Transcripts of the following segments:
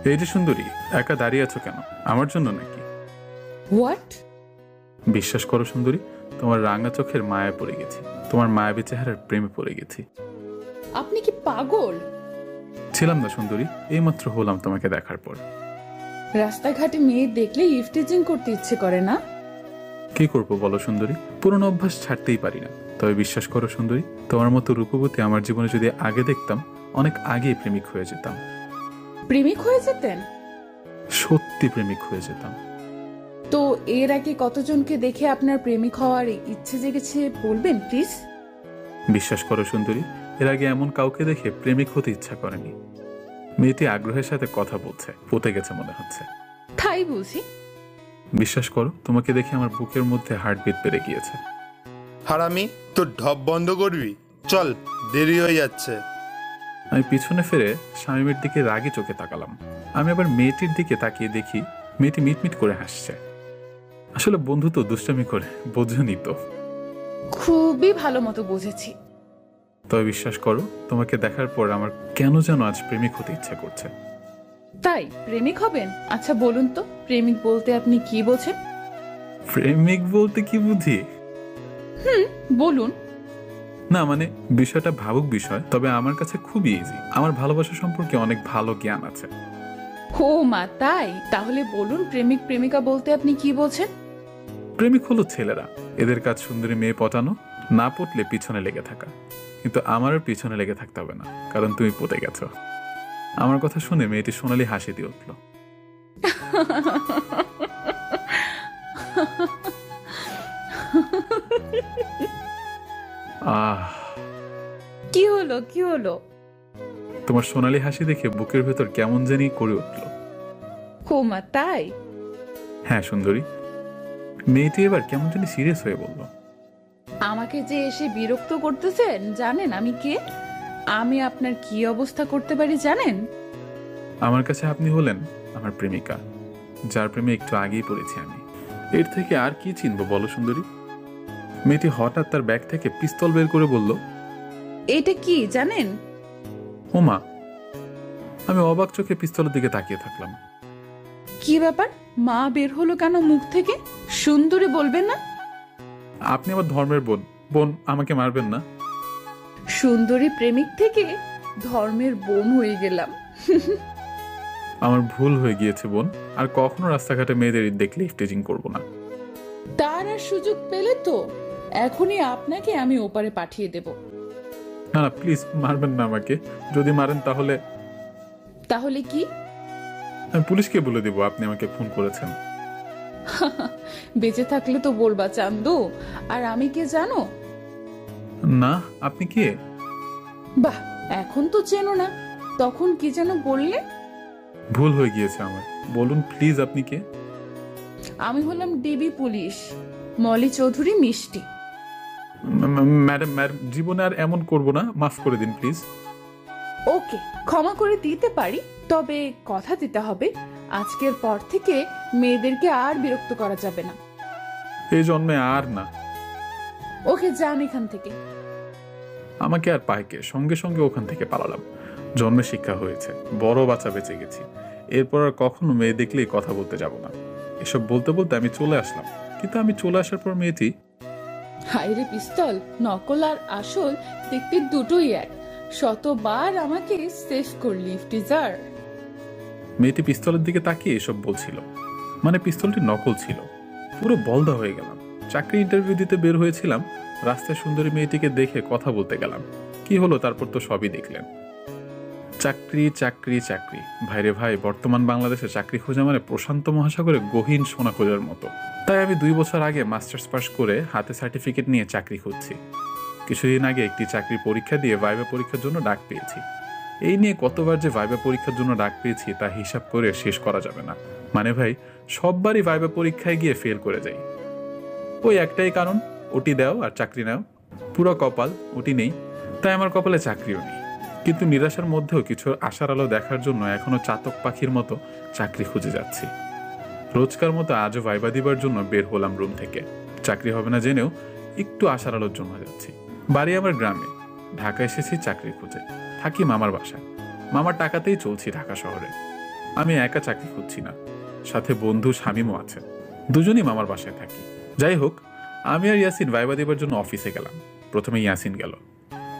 এই যে সুন্দরী, একা দাঁড়িয়ে আছো কেন? আমার জন্য নাকি? হোয়াট? বিশ্বাস করো সুন্দরী, তোমার রাঙা চোখের মায়ায় পড়ে গেছি, তোমার মায়াবী চেহারার প্রেমে পড়ে গেছি। আপনি কি পাগল? ছিলাম না সুন্দরী, এইমাত্র হলাম তোমাকে দেখার পর। রাস্তাঘাটে মেয়ে দেখলে ইফটিজিং করতে ইচ্ছে করে না? কি করবো বলো সুন্দরী, পুরনো অভ্যাস ছাড়তেই পারি না। তবে বিশ্বাস করো সুন্দরী, তোমার মতো রূপবতী আমার জীবনে যদি আগে দেখতাম, অনেক আগেই প্রেমিক হয়ে যেতাম। প্রেমিক হয়ে যেতেন? সত্যি প্রেমিক হয়ে যেতাম। তো এর আগে কতজনকে দেখে আপনার প্রেমিক হওয়ার ইচ্ছে জেগেছে বলবেন প্লিজ? বিশ্বাস করো সুন্দরী, এর আগে এমন কাউকে দেখে প্রেমিক হতে ইচ্ছা করেনি। মেয়েটি আগ্রহের সাথে কথা বলছে, পতে গেছে মনে হচ্ছে। তাই বুঝি? বিশ্বাস করো, তোমাকে দেখে আমার বুকের মধ্যে হার্টবিট বেড়ে গিয়েছে। হারামি, তোর ঢপ বন্ধ করবি? চল, দেরি হয়ে যাচ্ছে। আমি পিছনে ফিরে শামীমের দিকে রাগী চোখে তাকালাম। আমি আবার মেয়েটির দিকে তাকিয়ে দেখি মেয়েটি মিটমিট করে হাসছে। আসলে বন্ধু তো দুষ্টামি করে, বোঝনি তো। খুবই ভালো মতো বুঝেছি। তবে বিশ্বাস করো, তোমাকে দেখার পর আমার কেন যেন আজ প্রেমিক হতে ইচ্ছা করছে। তাই প্রেমিক হবেন? আচ্ছা বলুন তো, প্রেমিক বলতে আপনি কি বোঝেন? প্রেমিক বলতে কি বুঝি? বলুন। না মানে, বিষয়টা ভাবুক বিষয়, তবে আমার কাছে খুবই ইজি। আমার ভালোবাসা সম্পর্কে অনেক ভালো জ্ঞান আছে। ও মা, তাই? তাহলে বলুন, প্রেমিক প্রেমিকা বলতে আপনি কি বোঝেন? প্রেমিক হলো ছেলেরা, এদের কাজ সুন্দরী মেয়ে পটানো, না পটলে পিছনে লেগে থাকা। কিন্তু আমারও পিছনে লেগে থাকতে হবে না, কারণ তুমি পটে গেছো। আমার কথা শুনে মেয়েটি সোনালি হাসি দিয়ে উঠল। আহ, কি হলো, কি হলো? তোমার সোনালি হাসি দেখে বুকের ভেতর কেমন জানি করে উঠল। ও মা, তাই? হ্যাঁ সুন্দরী। মেয়েটি এবার কেমন জানি সিরিয়াস হয়ে বলল। আমাকে যে এসে বিরক্ত করতেছেন, জানেন আমি কে? আমি আপনার কি অবস্থা করতে পারি জানেন? আমার কাছে আপনি হলেন আমার প্রেমিকা, যার প্রেমে একটু আগেই পড়েছি আমি। এর থেকে আর কি চিনবো বলো সুন্দরী? মেয়েটি হঠাৎ তার ব্যাগ থেকে পিস্তল বের করে বলল, এটা কি জানেন? ওমা! আমি অবাক চোখে পিস্তলের দিকে তাকিয়ে থাকলাম। কি ব্যাপার? মা বের হলো কেন মুখ থেকে? সুন্দরী বলবেন না? আপনি আমার ধর্মের বোন, বোন আমাকে মারবেন না। সুন্দরী প্রেমিক থেকে ধর্মের বোন হয়ে গেলাম। আমার ভুল হয়ে গিয়েছে বোন, আর কখনো রাস্তাঘাটে মেয়েদের দেখলে ইফটিজিং করব না। তার আর সুযোগ পেলে তো এখনই আপনাকে আমি ওপারে পাঠিয়ে দেব। না না প্লিজ, মারবেন না আমাকে। যদি মারেন তাহলে তাহলে কি? আমি পুলিশকে বলে দিব আপনি আমাকে খুন করেছেন। বেঁচে থাকলে তো বলবা চান্দু। আর আমি কে জানো? না, আপনি কে? বাহ, এখন তো চেনো না, তখন কি যেন বললে? ভুল হয়ে গিয়েছে আমার, বলুন প্লিজ আপনি কে? আমি হলাম ডিবি পুলিশ, মলি চৌধুরী মিষ্টি। ম্যাডাম ম্যাডাম, জীবনে আর এমন করব না, মাফ করে দিন প্লিজ। ওকে, ক্ষমা করে দিতে পারি, তবে কথা দিতে হবে আজকের পর থেকে মেয়েদেরকে আর বিরক্ত করা যাবে না। এই জন্মে আর না। ওকে, যান এখান থেকে। আমাকে আর পাইকে সঙ্গে সঙ্গে ওখান থেকে পালালাম। জন্মে শিক্ষা হয়েছে, বড় বাচ্চা বেঁচে গেছি। এরপর আর কখনো মেয়ে দেখলেই কথা বলতে যাব না। এসব বলতে বলতে আমি চলে আসলাম, কিন্তু আমি চলে আসার পর মেয়েটি, হাইরে পিস্তল, নকল আর আসল দেখতে দুটোই এক। শতবার আমাকে সেভ করলি ইফটিজার। মেয়েটি পিস্তলের দিকে তাকিয়ে এসব বলছিল, মানে পিস্তলটি নকল ছিল। পুরো বলদা হয়ে গেলাম। চাকরি ইন্টারভিউ দিতে বের হয়েছিলাম, রাস্তায় সুন্দরী মেয়েটিকে দেখে কথা বলতে গেলাম। কি হলো তারপর তো সবই দেখলেন। চাকরি চাকরি চাকরি, ভাইরে ভাই, বর্তমান বাংলাদেশে চাকরি খোঁজা মানে প্রশান্ত মহাসাগরে গহীন সোনা খোঁজার মতো। তাই আমি 2 বছর আগে মাস্টার্স পাস করে হাতে সার্টিফিকেট নিয়ে চাকরি খুঁজছি। কিছুদিন আগে একটি চাকরির পরীক্ষা দিয়ে ভাইবা পরীক্ষার জন্য ডাক পেয়েছি। এই নিয়ে কতবার যে ভাইবা পরীক্ষার জন্য ডাক পেয়েছি তা হিসাব করে শেষ করা যাবে না। মানে ভাই, সববারই ভাইবা পরীক্ষায় গিয়ে ফেল করে যাই। ওই একটাই কারণ, ওটি দাও আর চাকরি নাও। পুরো কপাল, ওটি নেই, তাই আমার কপালে চাকরিও নেই। কিন্তু নিরাশার মধ্যেও কিছু আশার আলো দেখার জন্য এখনো চাতক পাখির মতো চাকরি খুঁজে যাচ্ছি। রোজকার মতো আজও ভাইবা দিবার জন্য বের হলাম রুম থেকে। চাকরি হবে না জেনেও একটু আশার আলোর জন্য যাচ্ছি। বাড়ি আমার গ্রামে। ঢাকা এসেছি চাকরি খুঁজে, থাকি মামার বাসায়। মামার টাকাতেই চলছি ঢাকা শহরে। আমি একা চাকরি খুঁজছি না, সাথে বন্ধু শামীমও আছে। দুজনই মামার বাসায় থাকি। যাই হোক, আমি আর ইয়াসিন ভাইবা দেবার জন্য অফিসে গেলাম। প্রথমে ইয়াসিন গেল,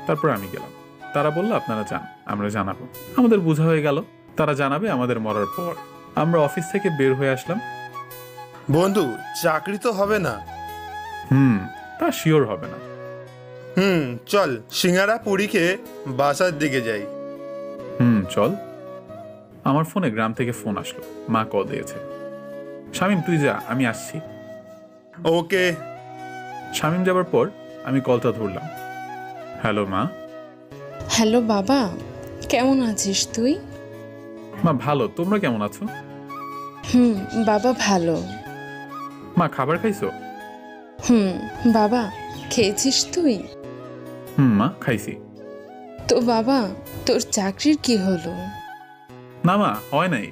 তারপর আমি গেলাম। তারা বলল আপনারা যান, আমরা জানাবো। আমাদের বোঝা হয়ে গেল তারা জানাবে আমাদের মরার পর। আমরা অফিস থেকে বের হয়ে আসলাম। বন্ধু, চাকরি তো হবে না। তা শিওর হবে না। চল সিঙ্গারা পুরি খেয়ে বাসার দিকে যাই। চল। আমার ফোনে গ্রাম থেকে ফোন আসলো, মা কল দিয়েছে। শামীম তুই যা, আমি আসছি। ওকে। শামীম যাবার পর আমি কলটা ধরলাম। হ্যালো মা। হ্যালো বাবা, কেমন আছিস তুই? মা ভালো, তোমরা কেমন আছো? বাবা ভালো। মা খাবার খাইছো? বাবা খেয়েছিস তুই? মা খাইছি। তো বাবা, তোর চাকরির কি হলো? না মা, হয় নাই।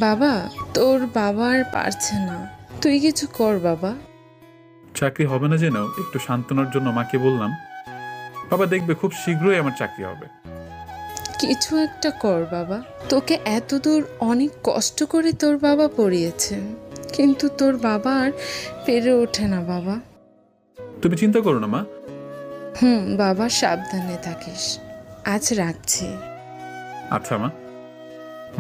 বাবা, তোর বাবা আর পারছে না, তুই কিছু কর বাবা। চাকরি হবে না জেনেও একটু সান্ত্বনার জন্য মাকে বললাম, বাবা দেখবে খুব শীঘ্রই আমার চাকরি হবে। কিছু একটা কর বাবা, তোকে এত দূর অনেক কষ্ট করে তোর বাবা পড়িয়েছে, কিন্তু তোর বাবা আর পেরে ওঠে না বাবা। তুমি চিন্তা করো না মা। বাবা সাবধানে থাকিস, আজ রাখছি। আচ্ছা মা।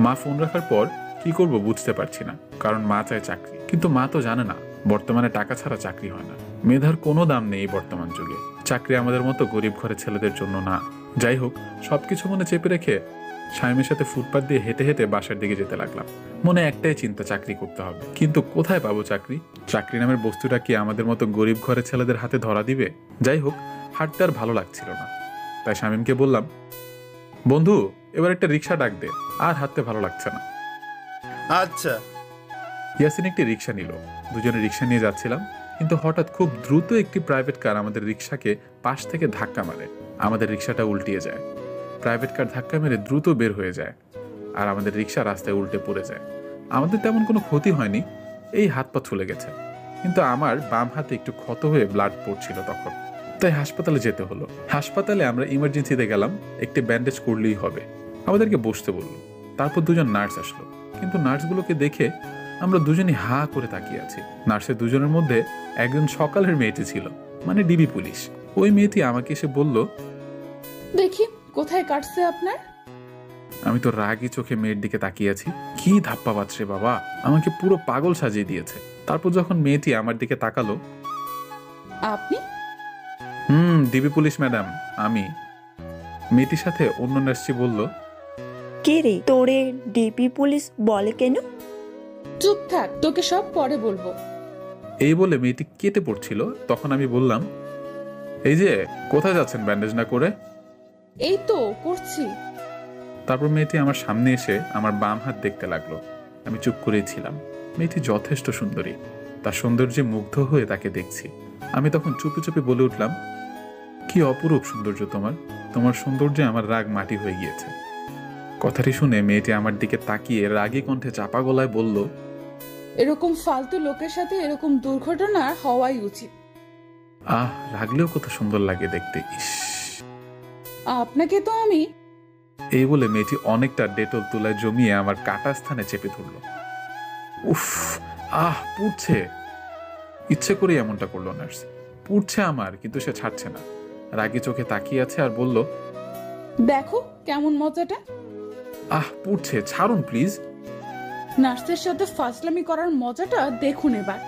মা ফোন রাখার পর কি করব বুঝতে পারছি না, কারণ মা চায় চাকরি, কিন্তু মা তো জানে না বর্তমানে টাকা ছাড়া চাকরি হয় না। মেধার কোনো দাম নেই বর্তমান যুগে। চাকরি আমাদের মতো গরিব ঘরের ছেলেদের জন্য না। যাই হোক, সবকিছু মনে চেপে রেখে স্বামীর সাথে ফুটপাত দিয়ে হেঁটে হেঁটে বাসার দিকে যেতে লাগলাম। মনে একটাই চিন্তা, চাকরি করতে হবে, কিন্তু কোথায় পাবো চাকরি? চাকরি নামের বস্তুটা কি আমাদের মতো গরিব ঘরের ছেলেদের হাতে ধরা দিবে? যাই হোক, হাঁটতে আর ভালো লাগছিল না, তাই শামীমকে বললাম, বন্ধু এবার একটা রিক্সা ডাক দে, আর হাঁটতে ভালো লাগছে না। আচ্ছা। ইয়াসিন একটি রিক্সা নিল। দুজনে রিক্সা নিয়ে যাচ্ছিলাম, কিন্তু হঠাৎ খুব দ্রুত একটি প্রাইভেট কার আমাদের রিক্সাকে পাশ থেকে ধাক্কা মারে। আমাদের রিক্সাটা উল্টিয়ে যায়। প্রাইভেট কার ধাক্কা মেরে দ্রুত বের হয়ে যায়, আর আমাদের রিক্সা রাস্তায় উল্টে পড়ে যায়। আমাদের তেমন কোনো ক্ষতি হয়নি, এই হাত পা ছুলে গেছে, কিন্তু আমার বাম হাতে একটু ক্ষত হয়ে ব্লাড পড়ছিল তখন, তাই হাসপাতালে যেতে হলো। হাসপাতালে আমরা ইমার্জেন্সিতে গেলাম, একটি ব্যান্ডেজ করলেই হবে। আমাদেরকে বসতে বললো। তারপর দুজন নার্স আসলো, কিন্তু নার্সগুলোকে দেখে আমরা দুজনই হা করে তাকিয়ে আছি। নার্সের দুজনের মধ্যে একজন সকালের মেয়েটি ছিল, মানে ডিবি পুলিশ। ওই মেয়েটি আমাকে এসে বলল, দেখি কোথায় কাটছে আপনার। আমি তো রাগী চোখে মেয়ের দিকে তাকিয়ে আছি। কি ধাপ্পা বাজছে বাবা, আমাকে পুরো পাগল সাজিয়ে দিয়েছে। তারপর যখন মেয়েটি আমার দিকে তাকালো, আপনি? ডিবি পুলিশ ম্যাডাম, আমি। মেয়েটির সাথে অন্য নার্সটি বলল, কে রে, তোরে ডিপি পুলিশ বলে কেন? চুপ থাক, তোকে সব পরে বলবো। এই বলে মেয়েটি কেটে পড়ছিল। তখন আমি বললাম, এই যে কোথায় যাচ্ছেন ব্যান্ডেজ না করে? এই তো করছি। তারপর মেয়েটি আমার সামনে এসে আমার বাম হাত দেখতে লাগলো। আমি চুপ করেই ছিলাম। মেয়েটি যথেষ্ট সুন্দরী, তার সৌন্দর্যে মুগ্ধ হয়ে তাকে দেখছি। আমি তখন চুপি চুপি বলে উঠলাম, কি অপরূপ সৌন্দর্য তোমার, তোমার সৌন্দর্যে আমার রাগ মাটি হয়ে গিয়েছে। কথাটি শুনে মেয়েটি আমার দিকে তাকিয়ে রাগী কণ্ঠে চাপা গলায় বলল, এরকম ফালতু লোকের সাথে এরকম দুর্ঘটনা হওয়াই উচিত। আহ, রাগলেও কত সুন্দর লাগে দেখতে, ইস। আপনাকে তো আমি। এই বলে মেয়েটি অনেকটা ডেটল তুলায় জমিয়ে আমার কাটা স্থানে চেপে ধরল। উফ, পুড়ছে। ইচ্ছে করে এমনটা করলো নার্স। পুড়ছে আমার, কিন্তু সে ছাড়ছে না। রাগী চোখে তাকিয়ে আছে আর বলল, দেখো কেমন মজাটা। পুড়ছে, ছাড়ুন প্লিজ। নার্সের সাথে ফাজলামি করার মজাটা দেখুন এবার।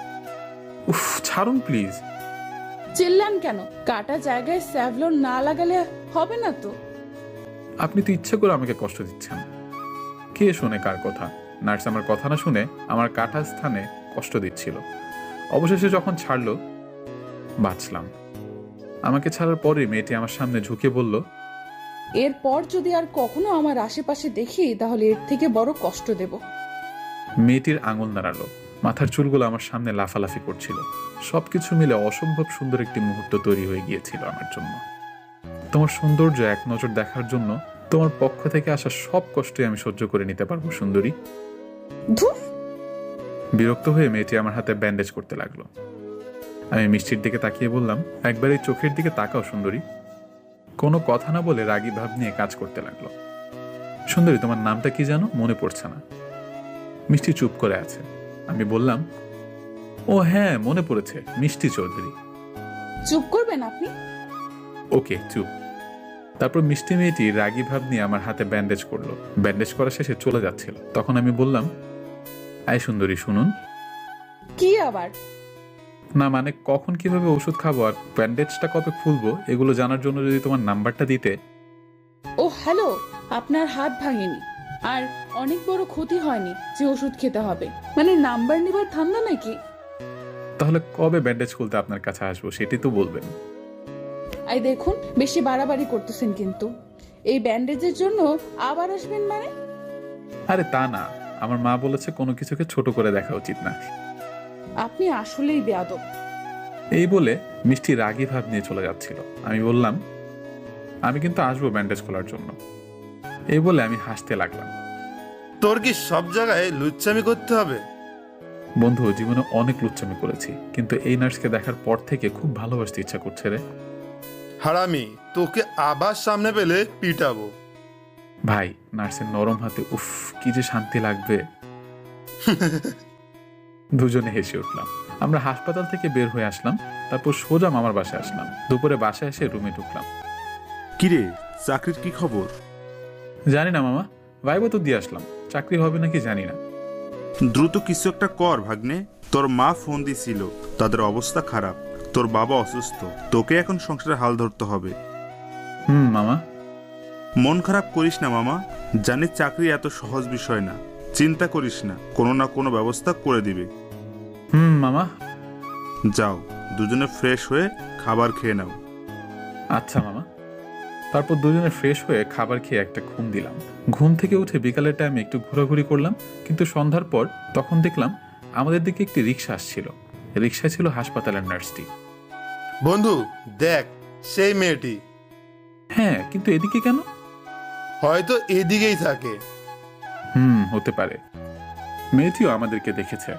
উফ, ছাড়ুন প্লিজ। চিল্লান কেন? কাটা জায়গায় স্যাভলন না লাগালে হবে না তো? আপনি তো ইচ্ছে করে আমাকে কষ্ট দিচ্ছেন। কে শোনে কার কথা? নার্স আমার কথা না শুনে আমার কাটা স্থানে কষ্ট দিচ্ছিল। অবশেষে যখন ছাড়লো, বাঁচলাম। আমাকে ছাড়ার পরে মেয়েটি আমার সামনে ঝুঁকে বলল, এরপর যদি আর কখনো আমার আশেপাশে দেখি তাহলে এর থেকে বড় কষ্ট দেব। মেয়েটির আঙুল নাড়ালো, মাথার চুলগুলো আমার সামনে লাফালাফি করছিল। সবকিছু মিলে অসম্ভব সুন্দর একটি মুহূর্ত তৈরি হয়ে গিয়েছিল আমার জন্য। তোমার সৌন্দর্য এক নজর দেখার জন্য তোমার পক্ষ থেকে আসা সব কষ্টই আমি সহ্য করে নিতে পারবো সুন্দরী। ধুর! বিরক্ত হয়ে মেয়েটি আমার হাতে ব্যান্ডেজ করতে লাগলো। আমি মিষ্টির দিকে তাকিয়ে বললাম, একবার এই চোখের দিকে তাকাও সুন্দরী। কোনো কথা না বলে রাগী ভাব নিয়ে কাজ করতে লাগলো। সুন্দরী, তোমার নামটা কি জানো? মনে পড়ছে না। মিষ্টি চুপ করে আছে। আমি বললাম, ও হ্যাঁ মনে পড়েছে, মিষ্টি চৌধুরী। চুপ করবেন আপনি? ওকে চুপ। তারপর মিষ্টি মেয়েটি রাগী ভাব নিয়ে আমার হাতে ব্যান্ডেজ করলো। ব্যান্ডেজ করা শেষে চলে যাচ্ছিল। তখন আমি বললাম, আয় সুন্দরী শুনুন। কি আবার? না মানে কখন কিভাবে ওষুধ খাবো আর ব্যান্ডেজটা কবে খুলবো এগুলো জানার জন্য যদি তোমার নাম্বারটা দিতে। ও হ্যালো, আপনার হাত ভাঙেনি আর অনেক বড় ক্ষতি হয়নি যে ওষুধ খেতে হবে, মানে নাম্বার নেবার ধান্দা নাকি? তাহলে কবে ব্যান্ডেজ খুলতে আপনার কাছে আসবো সেটি তো বলবেন। এই দেখুন, বেশি বাড়াবাড়ি করতেছেন কিন্তু। এই ব্যান্ডেজের জন্য আবার আসবেন মানে? আরে তা না, আমার মা বলেছে কোনো কিছুকে ছোট করে দেখা উচিত না। আপনি আসলেই বেয়াদব। এই বলে মিষ্টি রাগী ভাব নিয়ে চলে যাচ্ছিল। আমি বললাম, আমি কিন্তু আসবো ব্যান্ডেজ খোলার জন্য। এই বলে আমি হাসতে লাগলাম। তোর কি সব জায়গায় লুচ্চামি করতে হবে? বন্ধু, জীবনে অনেক লুচ্চামি করেছি, কিন্তু এই নার্সকে দেখার পর থেকে খুব ভালোবাসতে ইচ্ছা করছে রে। হারামি, তোকে আবার সামনে পেলে পিটাবো। ভাই, নার্সের নরম হাতে উফ কি যে শান্তি লাগবে। দুজনে হেসে উঠলাম। আমরা হাসপাতাল থেকে বের হয়ে আসলাম। তারপর সোজা মামার বাসায় আসলাম। দুপুরে বাসায় এসে রুমে ঢুকলাম। কিরে, চাকরির কি খবর? জানি না মামা, ভাইবা তো দিয়ে আসলাম, চাকরি হবে নাকি জানি না। দ্রুত কিছু একটা কর ভাগ্নে। তোর মা ফোন দিছিল, তাদের অবস্থা খারাপ, তোর বাবা অসুস্থ, তোকে এখন সংসারের হাল ধরতে হবে। মামা। মন খারাপ করিস না মামা, জানি চাকরি এত সহজ বিষয় না, চিন্তা করিস না, কোনো না কোনো ব্যবস্থা করে দিবে। মামা। যাও, দুজনে ফ্রেশ হয়ে খাবার খেয়ে নাও। আচ্ছা মামা। তারপর দুজনে ফ্রেশ হয়ে খাবার খেয়ে একটা ঘুম দিলাম। ঘুম থেকে উঠে বিকালের টাইমে একটু ঘোরাঘুরি করলাম, কিন্তু সন্ধ্যার পর তখন দেখলাম আমাদের দিকে একটি রিক্সা আসছিল। রিক্সায় ছিল হাসপাতালের নার্সটি। বন্ধু দেখ, সেই মেয়েটি হ্যাঁ, কিন্তু এদিকে কেন? হয়তো এদিকেই থাকে। হতে পারে। মেয়েটিও আমাদেরকে দেখেছে,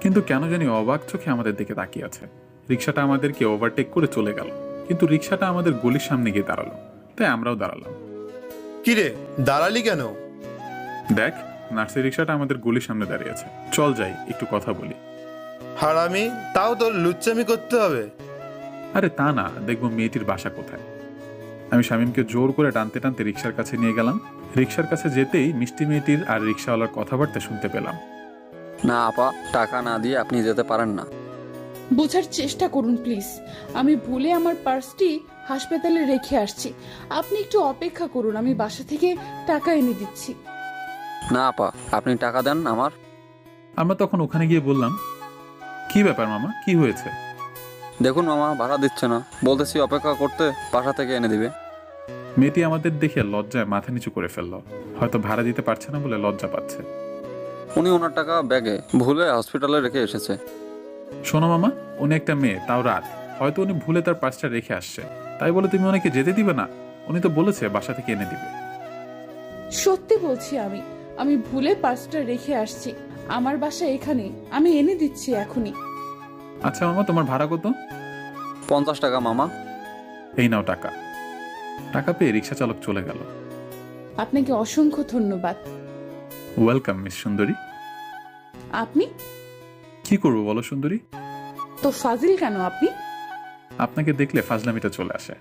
কিন্তু কেন জানি অবাক চোখে আমাদের দিকে তাকিয়ে আছে। রিক্সাটা আমাদেরকে ওভারটেক করে চলে গেল, কিন্তু রিক্সাটা আমাদের গলির সামনে গিয়ে দাঁড়ালো, তাই আমরাও দাঁড়ালাম। কিরে, দাঁড়ালি কেন? দেখ, নার্সের রিক্সাটা আমাদের গলির সামনে দাঁড়িয়ে আছে, চল যাই একটু কথা বলি। হারামি, তাও তোর লুচ্চামি করতে হবে? আরে তা না, দেখবো মেয়েটির বাসা কোথায়। আমি শামীমকে জোর করে টানতে টানতে রিক্সার কাছে নিয়ে গেলাম। রিক্সার কাছে যেতেই মিষ্টি মেয়েটির আর রিক্সাওয়ালার কথাবার্তা শুনতে পেলাম। না আপা, টাকা না দিয়ে আপনি যেতে পারেন না। বোঝার চেষ্টা করুন প্লিজ, আমি ভুলে আমার পার্সটি হাসপাতালে রেখে আসছি। আপনি একটু অপেক্ষা করুন, আমি বাসা থেকে টাকা এনে দিচ্ছি। না আপা, আপনি টাকা দেন আমার। আমরা তখন ওখানে গিয়ে বললাম, কি ব্যাপার মামা, কি হয়েছে? দেখুন মামা, ভাড়া দিচ্ছে না, বলতেছি অপেক্ষা করতে, বাসা থেকে এনে দিবে। মেয়েটি আমাদের দেখে লজ্জায় মাথা নিচু করে ফেললো। হয়তো ভাড়া দিতে পারছে না বলে লজ্জা পাচ্ছে। উনি ওনার টাকা ব্যাগে ভুলে হসপিটালে রেখে এসেছে। শোনো মামা, উনি একটা মেয়ে, তাও রাত, হয়তো উনি ভুলে তার পার্সটা রেখে আসছে, তাই বলে তুমি ওনাকে যেতে দিবে না? উনি তো বলেছে বাসা থেকে এনে দিবে। সত্যি বলছি, আমি ভুলে পার্সটা রেখে আসছি। আমার বাসা এখানে, আমি এনে দিচ্ছি এখনই। আচ্ছা মামা, তোমার ভাড়া কত? 50 টাকা মামা। এই নাও টাকা। টাকা পেয়ে রিক্সা চালক চলে গেল। আপনাকে অসংখ্য ধন্যবাদ। ওয়েলকাম মিস সুন্দরী। আপনি কি করবো বলো সুন্দরী? তো ফাজিল কেন আপনি? আপনাকে দেখলে ফাজলামিটা চলে আসে।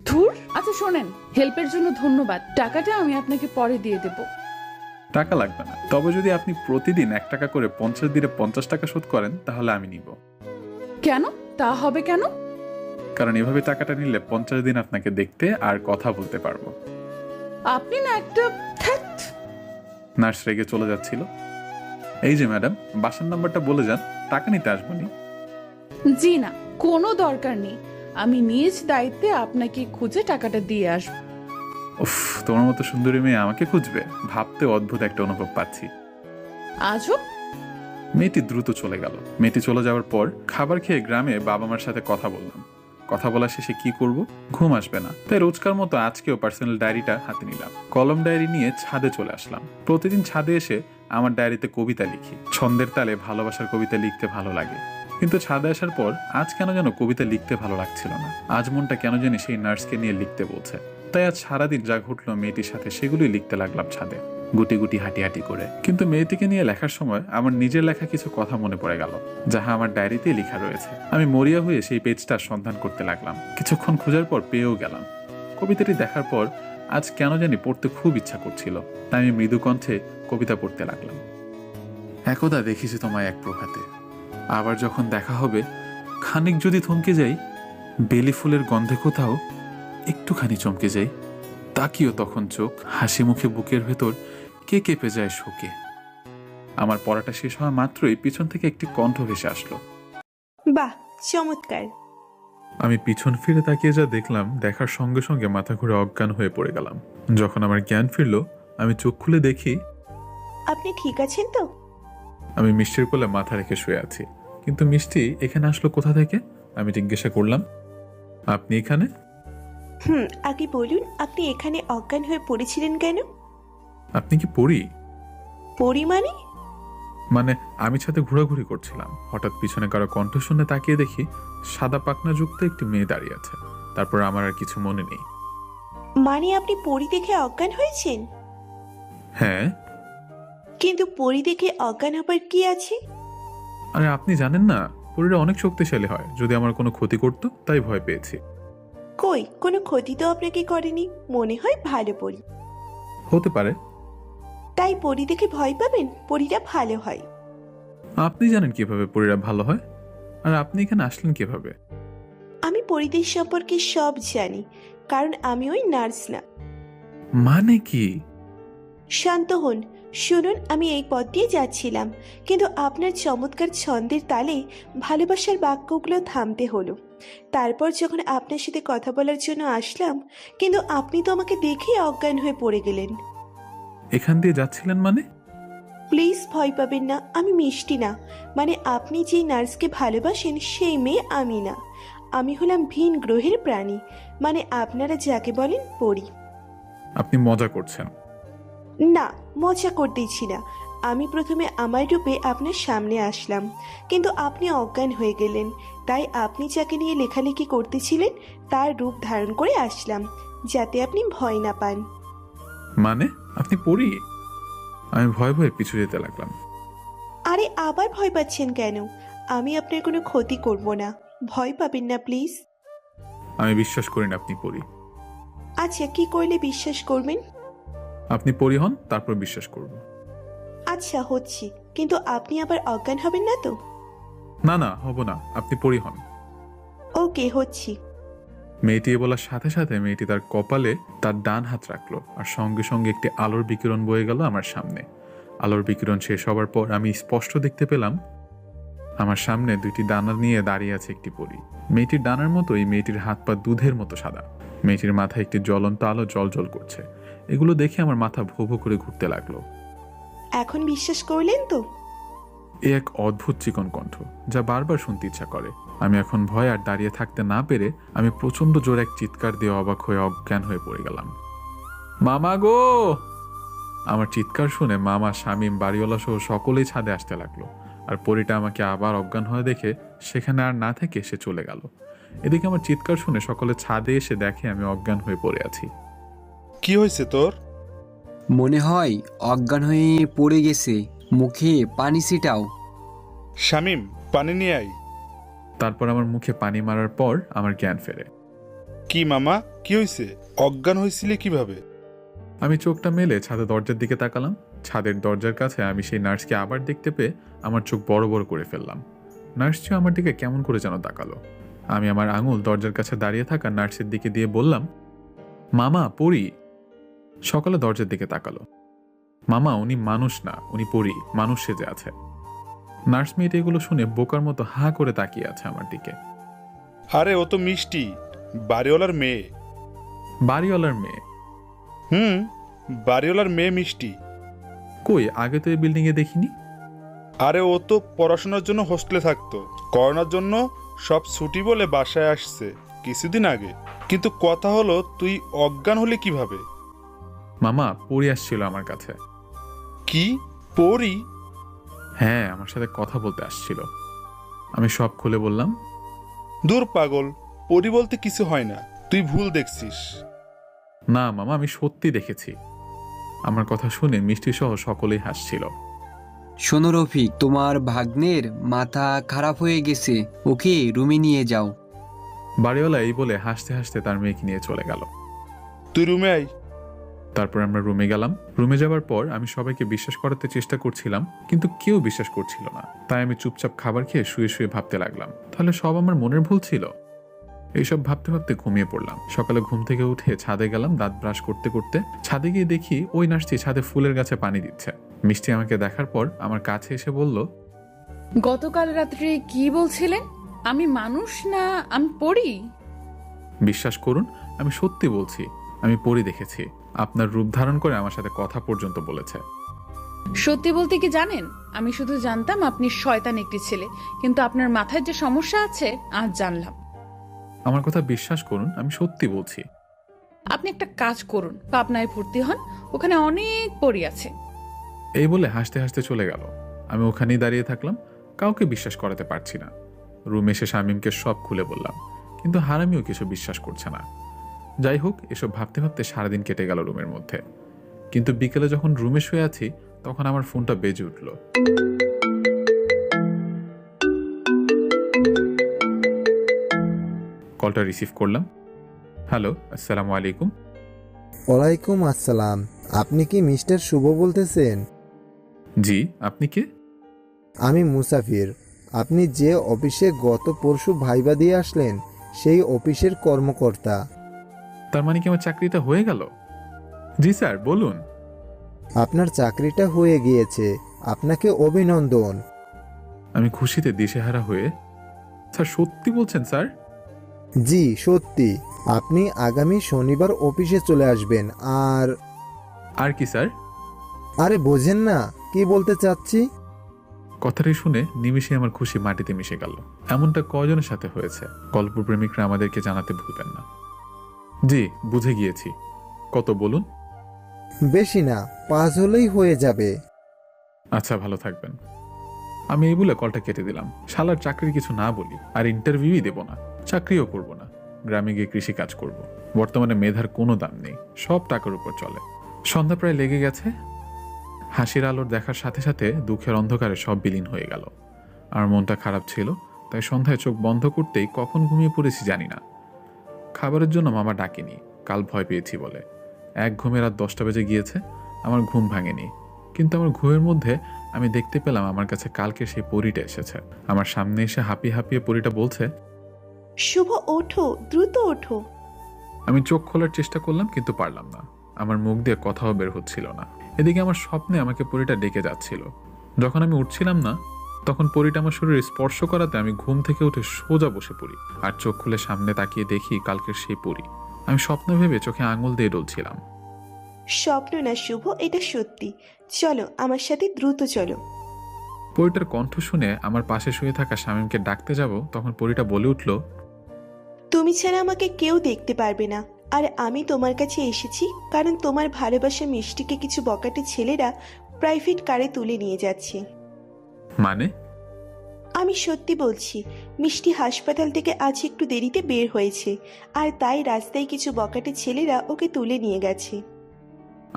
ধুর। আচ্ছা শোনেন, হেল্পের জন্য ধন্যবাদ, টাকাটা আমি আপনাকে পরে দিয়ে দেব। টাকা লাগবে না, তবে যদি আপনি প্রতিদিন 1 টাকা করে 50 দিনে 50 টাকা শোধ করেন তাহলে আমি নিব। কেন? তা হবে কেন? কারণ এভাবে টাকাটা নিলে 50 দিন আপনাকে দেখতে আর কথা বলতে পারবো। আপনি না একটা ধ্যাৎ। নার্স রেগে চলে যাচ্ছিল। এই যে ম্যাডাম, বাসার নাম্বারটা বলে যান, টাকা নিতে আসবো নি। জি না, কোনো দরকার নেই, আমি নিজ দায়িত্বে আপনাকে খুঁজে টাকাটা দিয়ে আসবো। উফ, তোমার মতো সুন্দরী মেয়ে আমাকে খুঁজবে, ভাবতে অদ্ভুত একটা অনুভব পাচ্ছি। আজও মেয়েটি দ্রুত চলে গেল। মেয়েটি চলে যাওয়ার পর খাবার খেয়ে গ্রামে বাবা মার সাথে কথা বললাম। কথা বলা শেষে কি করব, ঘুম আসবে না, তাই রোজকার মতো আজকেও পার্সোনাল ডায়েরিটা হাতে নিলাম। কলম ডায়েরি নিয়ে ছাদে চলে আসলাম। প্রতিদিন ছাদে এসে আমার ডায়েরিতে কবিতা লিখি। ছন্দের তালে ভালোবাসার কবিতা লিখতে ভালো লাগে। কিন্তু ছাদে আসার পর আজ কেন যেন কবিতা লিখতে ভালো লাগছিল না। আজ মনটা কেন জানি সেই নার্সকে নিয়ে লিখতে বলছে। তাই আজ সারাদিন যা ঘটলো মেয়েটির সাথে সেগুলোই লিখতে লাগলাম ছাদে, গুটি গুটি হাঁটি হাঁটি করে। কিন্তু মেয়েটিকে নিয়ে লেখার সময় আমার নিজের লেখা কিছু কথা মনে পড়ে গেল, যাহা আমার ডায়েরিতেই লেখা রয়েছে। আমি মরিয়া হয়ে সেই পেজটার সন্ধান করতে লাগলাম। কিছুক্ষণ খোঁজার পর পেয়েও গেলাম। কবিতাটি দেখার পর আজ কেন জানি পড়তে খুব ইচ্ছা করছিল, তাই আমি মৃদু কণ্ঠে কবিতা পড়তে লাগলাম। একদা দেখিছি তোমায় এক প্রভাতে, আবার যখন দেখা হবে খানিক যদি থমকে যাই, বেলি ফুলের গন্ধে কোথাও একটুখানি চমকে যাই, তাকিও তখন চোখ, হাসি মুখে বুকের ভেতর কে কেঁপে যায় শোকে। আমার পড়াটা শেষ হওয়া মাত্রই পিছন থেকে একটি কণ্ঠ ভেসে আসলো। বাহ, চমৎকার। আমি পিছন ফিরে তাকিয়ে যা দেখলাম, দেখার সঙ্গে সঙ্গে মাথা ঘুরে অজ্ঞান হয়ে পড়ে গেলাম। যখন আমার জ্ঞান ফিরল, আমি চোখ খুলে দেখি আপনি ঠিক আছেন তো? আমি মিষ্টির কোলে মাথা রেখে শুয়ে আছি। কিন্তু মিষ্টি এখানে আসলো কোথা থেকে? আমি জিজ্ঞাসা করলাম, আপনি এখানে? আগে বলুন, আপনি এখানে অজ্ঞান হয়ে পড়েছিলেন কেন? আপনি কি পড়ি? পড়ি মানে? মানে আমি ছাদে ঘোরাঘুরি করছিলাম, হঠাৎ পিছনে কারো কণ্ঠ শুনে তাকিয়ে দেখি সাদা পাখনা যুক্ত একটি মেয়ে দাঁড়িয়ে আছে। তারপর আমার আর কিছু মনে নেই। মানে আপনি পড়ি দেখে অজ্ঞান হয়েছেন? হ্যাঁ। কিন্তু পড়ি দেখে অজ্ঞান হবার কি আছে? আরে আপনি জানেন না, পরীরা অনেক শক্তিশালী হয়, যদি আমার কোনো ক্ষতি করতো তাই ভয় পেয়েছি। কই, কোনো ক্ষতি তো আপনাকে করেনি, মনে হয় ভালো পড়ি। হতে পারে। তাই পড়ি দেখে ভয় পাবেন? পড়িরা ভালো হয়। আপনি জানেন কিভাবে পরীরা ভালো হয়? আর আপনি এখানে আসলেন কিভাবে? আমি পরিদের সম্পর্কে সব জানি, কারণ আমি ওই নার্স না। মানে কি? শান্ত হন, শুনুন। আমি এই পথ দিয়ে যাচ্ছিলাম, কিন্তু আপনার চমৎকার ছন্দের তালে ভালোবাসার বাক্যগুলো থামতে হলো। তারপর যখন আপনার সাথে কথা বলার জন্য আসলাম, কিন্তু আপনি তো আমাকে দেখেই অজ্ঞান হয়ে পড়ে গেলেন। এখান দিয়ে যাচ্ছিলেন মানে? প্লিজ ভয় পাবেন না, আমি মিষ্টি না। মানে আপনি যেই নার্সকে ভালোবাসেন সেই মেয়ে আমি না। আমি হলাম ভিন গ্রহের প্রাণী, মানে আপনারা যাকে বলেন পরী। আপনি মজা করছেন? না, মজা করতেইছি না। আমি প্রথমে আমার রূপে আপনার সামনে আসলাম, কিন্তু আপনি অজ্ঞান হয়ে গেলেন। তাই আপনি যাকে নিয়ে লেখালেখি করতেছিলেন তার রূপ ধারণ করে আসলাম, যাতে আপনি ভয় না পান। মানে আপনি পড়ি? আমি ভয় ভয়ে পিছু যেতে লাগলাম। আরে আবার ভয় পাচ্ছেন কেন? আমি আপনার কোনো ক্ষতি করব না, ভয় পাবেন না প্লিজ। আমি বিশ্বাস করি না আপনি পড়ি। আচ্ছা, কি করলে বিশ্বাস করবেন? আপনি পড়ি হন, তারপর বিশ্বাস করব। আচ্ছা হচ্ছি, কিন্তু আপনি আবার অজ্ঞান হবেন না তো? না না, হব না, আপনি পড়ি হন। ওকে, হচ্ছি। মেয়েটি এ বলার সাথে সাথে মেয়েটি তার কপালে তার ডান হাত রাখলো, আর সঙ্গে সঙ্গে একটি আলোর বিকিরণ বয়ে গেল আমার সামনে। আলোর বিকিরণ শেষ হবার পর আমি স্পষ্ট দেখতে পেলাম আমার সামনে দুইটি ডানা নিয়ে দাঁড়িয়ে আছে একটি পরী। মেয়েটির ডানার মতোই মেয়েটির হাত পা দুধের মতো সাদা। মেয়েটির মাথায় একটি জ্বলন্ত আলো জল করছে। এগুলো দেখে আমার মাথা ভো ভো করে ঘুরতে লাগলো। এখন বিশ্বাস করলেন তো? এ এক অদ্ভুত চিকন কণ্ঠ, যা বারবার শুনতে ইচ্ছা করে। আমি এখন ভয় আর দাঁড়িয়ে থাকতে না পেরে আমি প্রচন্ড জোরে এক চিৎকার দিয়ে অবাক হয়ে অজ্ঞান হয়ে পড়ে গেলাম। মামা গো! আমার চিৎকার শুনে মামা, শামীম, বাড়িওয়ালা সহ সকলেই ছাদে আসতে লাগলো। আর পরীটা আমাকে আবার অজ্ঞান হয়ে দেখে সেখানে আর না থেকে সে চলে গেল। এদিকে আমার চিৎকার শুনে সকলে ছাদে এসে দেখে আমি অজ্ঞান হয়ে পড়ে আছি। কি হয়েছে তোর? মনে হয় অজ্ঞান হয়ে পড়ে গেছে, মুখে পানি ছিটাও। শামিম, পানি নিয়ে আয়। তারপর আমার মুখে পানি মারার পর আমার জ্ঞান ফেরে। কি মামা, কি হয়েছে? অজ্ঞান হয়েছিলে কিভাবে? আমি চোখটা মেলে ছাদের দরজার দিকে তাকালাম। ছাদের দরজার কাছে আমি সেই নার্সকে আবার দেখতে পেয়ে আমার চোখ বড় বড় করে ফেললাম। নার্সটিও আমার দিকে কেমন করে যেন তাকালো। আমি আমার আঙুল দরজার কাছে দাঁড়িয়ে থাকা নার্সের দিকে দিয়ে বললাম, মামা পড়ি। সকালে দরজার দিকে তাকালো। মামা, উনি মানুষ না, উনি পড়ি, মানুষ সেজে আছে। নার্স মেয়েটি এগুলো শুনে বোকার মতো হা করে তাকিয়ে আছে আমার দিকে। আরে ও তো মিষ্টি, বাড়িওয়ালার মেয়ে। বাড়িওয়ালার মেয়ে? বাড়িওয়ালার মেয়ে মিষ্টি। কই, আগে তো এই বিল্ডিং এ দেখিনি। আরে ও তো পড়াশোনার জন্য হোস্টেলে থাকতো, করোনার জন্য সব ছুটি বলে বাসায় আসছে কিছুদিন আগে। কিন্তু কথা হলো, তুই অজ্ঞান হলে কিভাবে? মামা, পড়ি আসছিল আমার কাছে। কি? পড়ি? হ্যাঁ, আমার সাথে কথা বলতে আসছিল। আমি সব খুলে বললাম। দূর পাগল, পরি বলতে কিছু হয় না, তুই ভুল দেখছিস। না মামা, আমি সত্যি দেখেছি। আমার কথা শুনে মিষ্টি সহ সকলেই হাসছিল। শোনো রফিক, তোমার ভাগ্নের মাথা খারাপ হয়ে গেছে, ওকে রুমে নিয়ে যাও। বাড়িওয়ালা এই বলে হাসতে হাসতে তার মেয়েকে নিয়ে চলে গেল। তুই রুমে আয়। তারপর আমরা রুমে গেলাম। রুমে যাওয়ার পর আমি সবাইকে বিশ্বাস করাতে চেষ্টা করছিলাম, কিন্তু কেউ বিশ্বাস করছিল না। তাই আমি চুপচাপ খাবার খেয়ে শুয়ে শুয়ে ভাবতে লাগলাম, তাহলে সব আমার মনের ভুল ছিল। এইসব ভাবতে ভাবতে ঘুমিয়ে পড়লাম। সকালে ঘুম থেকে উঠে ছাদে গেলাম দাঁত ব্রাশ করতে করতে। ছাদে গিয়ে দেখি ওই নার্সটি ছাদে ফুলের গাছে পানি দিচ্ছে। মিষ্টি আমাকে দেখার পর আমার কাছে এসে বলল, গতকাল রাত্রে কি বলছিলেন? আমি মানুষ না আমি পড়ি? বিশ্বাস করুন, আমি সত্যি বলছি, আমি পরি দেখেছি। আপনার রূপ ধারণ করে আমার সাথে কথা পর্যন্ত বলেছে। সত্যি বলতে কি জানেন, আমি শুধু জানতাম আপনি শয়তান একটি ছেলে, কিন্তু আপনার মাথায় যে সমস্যা আছে আজ জানলাম। আমার কথা বিশ্বাস করুন, আমি সত্যি বলছি। আপনি একটা কাজ করুন, পাবনায় ভর্তি হন, ওখানে অনেক পড়ি আছে। এই বলে হাসতে হাসতে চলে গেল। আমি ওখানেই দাঁড়িয়ে থাকলাম, কাউকে বিশ্বাস করাতে পারছি না। রুমে এসে শামীমকে সব খুলে বললাম, কিন্তু হারামিও কিছু বিশ্বাস করছে না। যাই হোক, এসব ভাবতে ভাবতে সারাদিন কেটে গেল রুমের মধ্যে। কিন্তু বিকেলে যখন রুমে শুয়ে আছি, তখন আমার ফোনটা বেজে উঠল। কলটা রিসিভ করলাম। হ্যালো, আসসালামু আলাইকুম। ওয়ালাইকুম আসসালাম। আপনি কি মিস্টার শুভ বলতেছেন? জি, আপনি কে? আমি মুসাফির। আপনি যে অফিসে গত পরশু ভাইবা দিয়ে আসলেন, সেই অফিসের কর্মকর্তা। তার মানে কি আমার চাকরিটা হয়ে গেল? জি স্যার, বলুন। আপনার চাকরিটা হয়ে গিয়েছে, আপনাকে অভিনন্দন। আমি খুশিতে দিশেহারা হয়ে, স্যার সত্যি বলছেন স্যার? জি সত্যি। আপনি আগামী শনিবার অফিসে চলে আসবেন। আর কি স্যার? আরে বোঝেন না কি বলতে চাচ্ছি? কথাটি শুনে নিমিষে আমার খুশি মাটিতে মিশে গেল। এমনটা কয়জনের সাথে হয়েছে? গল্পপ্রেমিকরা আমাদেরকে জানাতে ভুলবেন না। জি, বুঝে গিয়েছি। কত বলুন? বেশি না, 5 হলেই হয়ে যাবে। আচ্ছা, ভালো থাকবেন। আমি এই বলে কলটা কেটে দিলাম। শালার চাকরির কিছু না বলি, আর ইন্টারভিউই দেব না, চাকরিও করব না। গ্রামে গিয়ে কৃষি কাজ করব। বর্তমানে মেধার কোনো দাম নেই, সব টাকার উপর চলে। সন্ধ্যা প্রায় লেগে গেছে। হাসির আলোর দেখার সাথে সাথে দুঃখের অন্ধকারে সব বিলীন হয়ে গেল। আর মনটা খারাপ ছিল, তাই সন্ধ্যায় চোখ বন্ধ করতেই কখন ঘুমিয়ে পড়েছি জানি না। খাবারের জন্য মামা ডাকেনি, কাল ভয় পেয়েছি বলে। এক ঘুমে রাত 10টা বেজে গিয়েছে, আমার ঘুম ভাঙেনি। কিন্তু আমার ঘুমের মধ্যে আমি দেখতে পেলাম আমার কাছে কালকে সেই পরীটা এসেছে। আমার সামনে এসে হাঁপিয়ে হাঁপিয়ে পরীটা বলছে, শুভ ওঠো, দ্রুত ওঠো। আমি চোখ খোলার চেষ্টা করলাম, কিন্তু পারলাম না। আমার মুখ দিয়ে কথাও বের হচ্ছিল না। এদিকে আমার স্বপ্নে আমাকে পরীটা ডেকে যাচ্ছিল। যখন আমি উঠছিলাম না, তখন পরীটা আমার শরীরে স্পর্শ করাতে আমি ঘুম থেকে উঠে সোজা বসে পড়ি। আর চোখ খুলে সামনে তাকিয়ে দেখি কালকের সেই পরী। আমি স্বপ্ন ভেবে চোখে আঙুল দিয়ে ডলছিলাম। স্বপ্ন না শুভ, এটা সত্যি। চলো আমার সাথে, দ্রুত চলো। পরীটার কণ্ঠ শুনে আমার পাশে শুয়ে থাকা শামীমকে ডাকতে যাব, তখন পরীটা বলে উঠল, তুমি ছাড়া আমাকে কেউ দেখতে পারবে না। আর আমি তোমার কাছে এসেছি কারণ তোমার ভালোবাসা মিষ্টিকে কিছু বকাটে ছেলেরা প্রাইভেট কারে তুলে নিয়ে যাচ্ছে। মানে? আমি সত্যি বলছি, মিষ্টি হাসপাতাল থেকে আজ একটু দেরিতে বের হয়েছে, আর তাই রাস্তায় কিছু বকাটে ছেলেরা ওকে তুলে নিয়ে গেছে।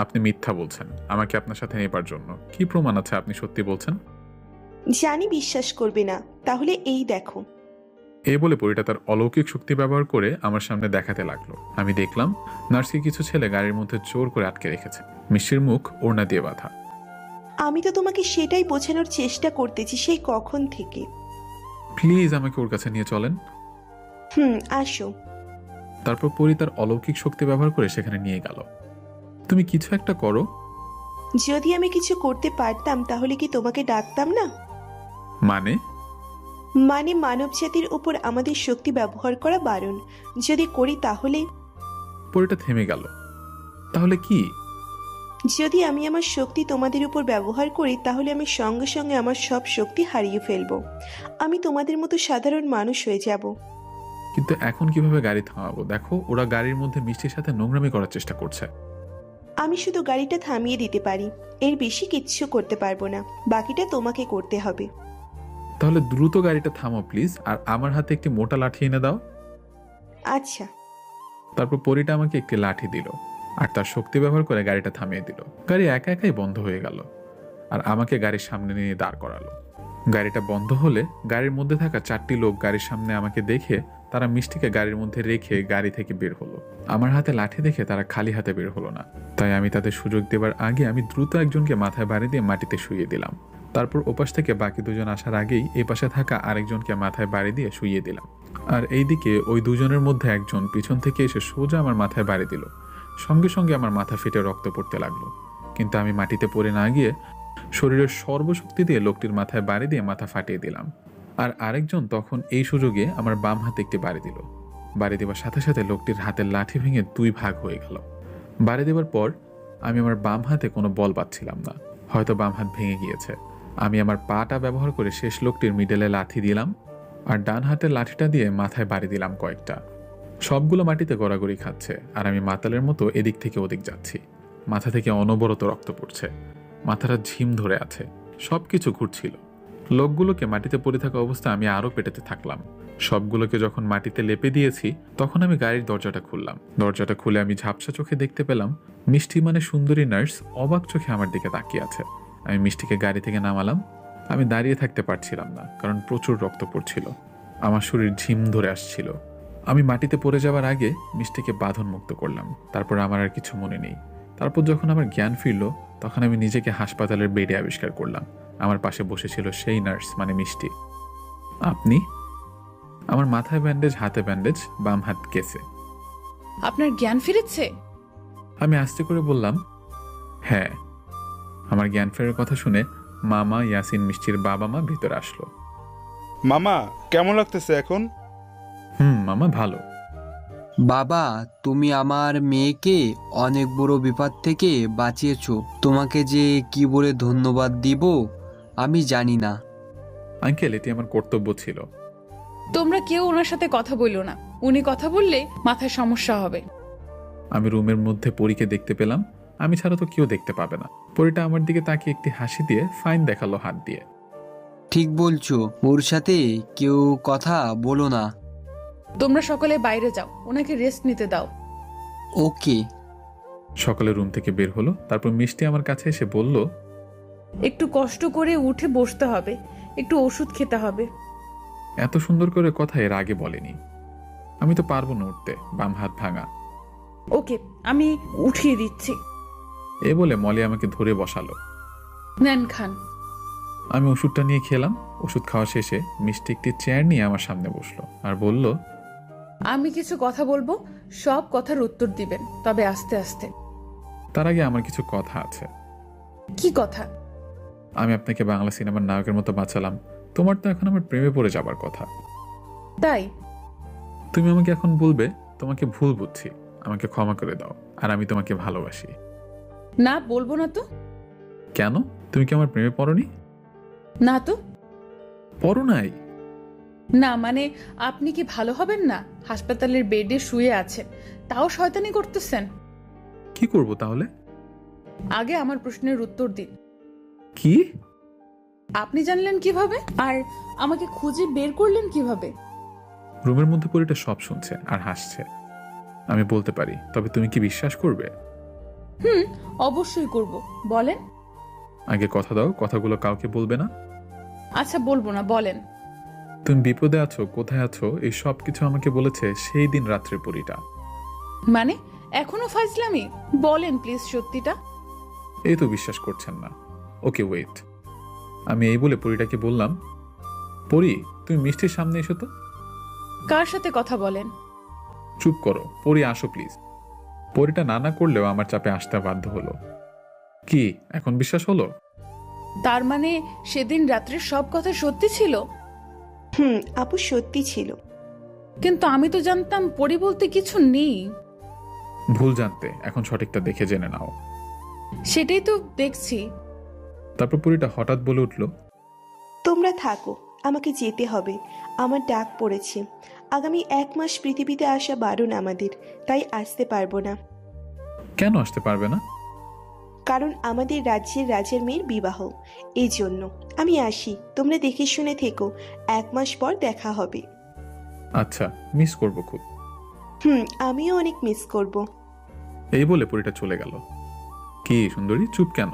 আপনি মিথ্যা বলছেন আমাকে আপনার সাথে নেবার জন্য। কি প্রমাণ আছে আপনি সত্যি বলছেন? জানি বিশ্বাস করবে না, তাহলে এই দেখো। এই বলে পরীটা তার অলৌকিক শক্তি ব্যবহার করে আমার সামনে দেখাতে লাগলো। আমি দেখলাম নার্সকে কিছু ছেলে গাড়ির মধ্যে জোর করে আটকে রেখেছে। মিষ্টির মুখ ওড়না দিয়ে বাঁধা। আমি তো তোমাকে সেটাই বোঝানোর চেষ্টা করতেছি সেই কখন থেকে। প্লিজ আমাকে ওর কাছে নিয়ে চলেন। আসো। তারপর পরী তার অলৌকিক শক্তি ব্যবহার করে সেখানে নিয়ে গেল। তুমি কিছু একটা করো। যদি আমি কিছু করতে পারতাম তাহলে কি তোমাকে ডাকতাম না? মানে মানব জাতির উপর আমাদের শক্তি ব্যবহার করা বারণ। যদি করি তাহলে? পরীটা থেমে গেল। তাহলে কি? যদি আমি আমার শক্তি তোমাদের উপর ব্যবহার করি তাহলে আমি সঙ্গে সঙ্গে আমার সব শক্তি হারিয়ে ফেলবো। আমি তোমাদের মতো সাধারণ মানুষ হয়ে যাব। কিন্তু এখন কিভাবে গাড়ি থামাবো? দেখো, ওরা গাড়ির মধ্যে মিষ্টির সাথে নোংরামি করার চেষ্টা করছে। আমি শুধু গাড়িটা থামিয়ে দিতে পারি, এর বেশি কিচ্ছু করতে পারবো না। বাকিটা তোমাকে করতে হবে। তাহলে দ্রুত গাড়িটা থামো প্লিজ, আর আমার হাতে একটি মোটা লাঠি এনে দাও। আচ্ছা। তারপর পরীটা আমাকে একটি লাঠি দিল আর তার শক্তি ব্যবহার করে গাড়িটা থামিয়ে দিল। গাড়ি একা একাই বন্ধ হয়ে গেল আর আমাকে গাড়ির সামনে নিয়ে দাঁড় করালো। গাড়িটা বন্ধ হলে গাড়ির মধ্যে থাকা 4টি লোক গাড়ির সামনে আমাকে দেখে তারা মিষ্টিকে গাড়ির মধ্যে রেখে গাড়ি থেকে বের হলো। আমার হাতে লাঠি দেখে তারা খালি হাতে বের হলো না, তাই আমি তাদের সুযোগ দেবার আগে আমি দ্রুত একজনকে মাথায় বাড়ি দিয়ে মাটিতে শুইয়ে দিলাম। তারপর ওপাশ থেকে বাকি দুজন আসার আগেই এই পাশে থাকা আরেকজনকে মাথায় বাড়ি দিয়ে শুইয়ে দিলাম। আর এইদিকে ওই দুজনের মধ্যে একজন পিছন থেকে এসে সোজা আমার মাথায় বাড়ি দিল। সঙ্গে সঙ্গে আমার মাথা ফেটে রক্ত পড়তে লাগলো, কিন্তু আমি মাটিতে পড়ে না গিয়ে শরীরের সর্বশক্তি দিয়ে লোকটির মাথায় বাড়ি দিয়ে মাথা ফাটিয়ে দিলাম। আর আরেকজন তখন এই সুযোগে আমার বাম হাতে একটি বাড়ি দিল। বাড়ি দেওয়ার সাথে সাথে লোকটির হাতের লাঠি ভেঙে 2 ভাগ হয়ে গেল। বাড়ি দেওয়ার পর আমি আমার বাম হাতে কোনো বল পাচ্ছিলাম না, হয়তো বাম হাত ভেঙে গিয়েছে। আমি আমার পাটা ব্যবহার করে শেষ লোকটির মিডলে লাথি দিলাম আর ডান হাতের লাঠিটা দিয়ে মাথায় বাড়ি দিলাম কয়েকটা। সবগুলো মাটিতে গড়াগড়ি খাচ্ছে আর আমি মাতালের মতো এদিক থেকে ওদিক যাচ্ছি। মাথা থেকে অনবরত রক্ত পড়ছে, মাথাটা ঝিম ধরে আছে, সবকিছু ঘুরছিল। লোকগুলোকে মাটিতে পড়ে থাকা অবস্থা আমি আরো পেটাতে থাকলাম। সবগুলোকে যখন মাটিতে লেপে দিয়েছি তখন আমি গাড়ির দরজাটা খুললাম। দরজাটা খুলে আমি ঝাপসা চোখে দেখতে পেলাম মিষ্টি মানে সুন্দরী নার্স অবাক চোখে আমার দিকে তাকিয়ে আছে। আমি মিষ্টিকে গাড়ি থেকে নামালাম। আমি দাঁড়িয়ে থাকতে পারছিলাম না, কারণ প্রচুর রক্ত পড়ছিল, আমার শরীর ঝিম ধরে আসছিল। আমি মাটিতে পড়ে যাওয়ার আগে মিষ্টিকে বাঁধন মুক্ত করলাম। তারপর আমার আর কিছু মনে নেই। তারপর যখন আমার জ্ঞান ফিরল তখন আমি নিজেকে হাসপাতালের বেডে আবিষ্কার করলাম। আমার পাশে বসেছিল সেই নার্স মানে মিষ্টি। আপনি? আমার মাথায় ব্যান্ডেজ, হাতে ব্যান্ডেজ, বাম হাত কেসে। আপনার জ্ঞান ফিরেছে? আমি আস্তে করে বললাম, হ্যাঁ। আমার জ্ঞান ফেরার কথা শুনে মামা, ইয়াসিন, মিষ্টির বাবা মা ভিতরে আসলো। মামা কেমন লাগতেছে এখন? মামা ভালো। বাবা, তুমি আমার মেয়েকে অনেক বড় বিপদ থেকে বাঁচিয়েছো। তোমাকে যে কি বলে ধন্যবাদ দিব আমি জানি না। আঙ্কেল, এটি আমার কর্তব্য ছিল। তোমরা কেউ ওনার সাথে কথা বললো না, উনি কথা বললে মাথায় সমস্যা হবে। আমি রুমের মধ্যে পরীকে দেখতে পেলাম, আমি ছাড়া তো কেউ দেখতে পাবে না। পরীটা আমার দিকে তাকিয়ে একটি হাসি দিয়ে ফাইন দেখালো হাত দিয়ে। ঠিক বলছো, ওর সাথে কেউ কথা বলো না। তোমরা সকলে বাইরে যাও, ওনাকে রেস্ট নিতে দাও। ওকে। সকালে রুম থেকে বের হলো। তারপর মিষ্টি আমার কাছে এসে বলল, একটু কষ্ট করে উঠে বসতে হবে, একটু ওষুধ খেতে হবে। এত সুন্দর করে কথা এর আগে বলেনি। আমি তো পারবো না উঠতে, বাম হাত ভাঙা। ওকে, আমি উঠিয়ে দিচ্ছি। এ বলে মলি আমাকে ধরে বসালো। নেন, খান। আমি ওষুধটা নিয়ে খেলাম। ওষুধ খাওয়া শেষে মিষ্টি একটি চেয়ার নিয়ে আমার সামনে বসলো আর বলল, আমি কিছু কথা বলবো, সব কথার উত্তর দিবেন, তবে আস্তে আস্তে। তার আগে আমার কিছু কথা আছে। কি কথা? আমি আপনাকে বাংলা সিনেমার নায়কের মতো বাঁচালাম, তোমার তো এখন আমার প্রেমে পড়ে যাবার কথা। তাই? তুমি আমাকে এখন বলবে তোমাকে ভুল বুঝছি, আমাকে ক্ষমা করে দাও, আর আমি তোমাকে ভালোবাসি। না, বলবো না তো। কেন? তুমি কি আমার প্রেমে পড়নি? না তো। পড়ো নাই? না মানে, আপনি কি ভালো হবেন না? হাসপাতালের বেডে শুয়ে আছেন, তাও শয়তানি করতেছেন। কি করব তাহলে? আগে আমার প্রশ্নের উত্তর দিন। কি? আপনি জানলেন কিভাবে? আর আমাকে খুঁজে বের করলেন কিভাবে? রুমের মধ্যে পরিটা সব শুনছে আর হাসছে। আমি বলতে পারি, তবে তুমি কি বিশ্বাস করবে? অবশ্যই করব, বলেন। আগে কথা দাও, কথাগুলো কাউকে বলবে না। আচ্ছা, বলবো না, বলেন। তুমি বিপদে আছো, কোথায় আছো, এই সব কিছু আমাকে বলেছে সেই দিন রাত্রে পরিটা। মানে এখনো ফাজলামি? বলেন প্লিজ সত্যিটা। এই তো বিশ্বাস করছেন না। Okay wait. আমি এই বলে পরিটাকে বললাম, পরি তুমি মিষ্টির সামনে এসো তো। কার সাথে কথা বলেন? চুপ করো, পরি আসো প্লিজ। পরিটা না করলেও আমার চাপে আসতে বাধ্য হলো। কি এখন বিশ্বাস হলো? তার মানে সেদিন রাত্রে সব কথা সত্যি ছিল? আপু সত্যি ছিল। কিন্তু আমি তো জানতাম পরি বলতে কিছু নেই। ভুল জানতে, এখন সঠিকটা দেখে জেনে নাও। সেটাই তো দেখছি। তারপর পরিটা হঠাৎ বলে উঠলো, তোমরা থাকো, আমাকে যেতে হবে, আমার ডাক পড়েছে। আগামী 1 মাস পৃথিবীতে আসা বারণ আমাদের, তাই আসতে পারবো না। কেন আসতে পারবে না? কারণ আমাদের রাজ্যের রাজার মেয়ের বিবাহ। এই জন্য আমি আসি, তোমরা দেখে শুনে থেকো, 1 মাস পর দেখা হবে। আচ্ছা, মিস করব খুব। আমিও অনেক মিস করব। এই বলে পরীটা চলে গেল। কি সুন্দরী, চুপ কেন?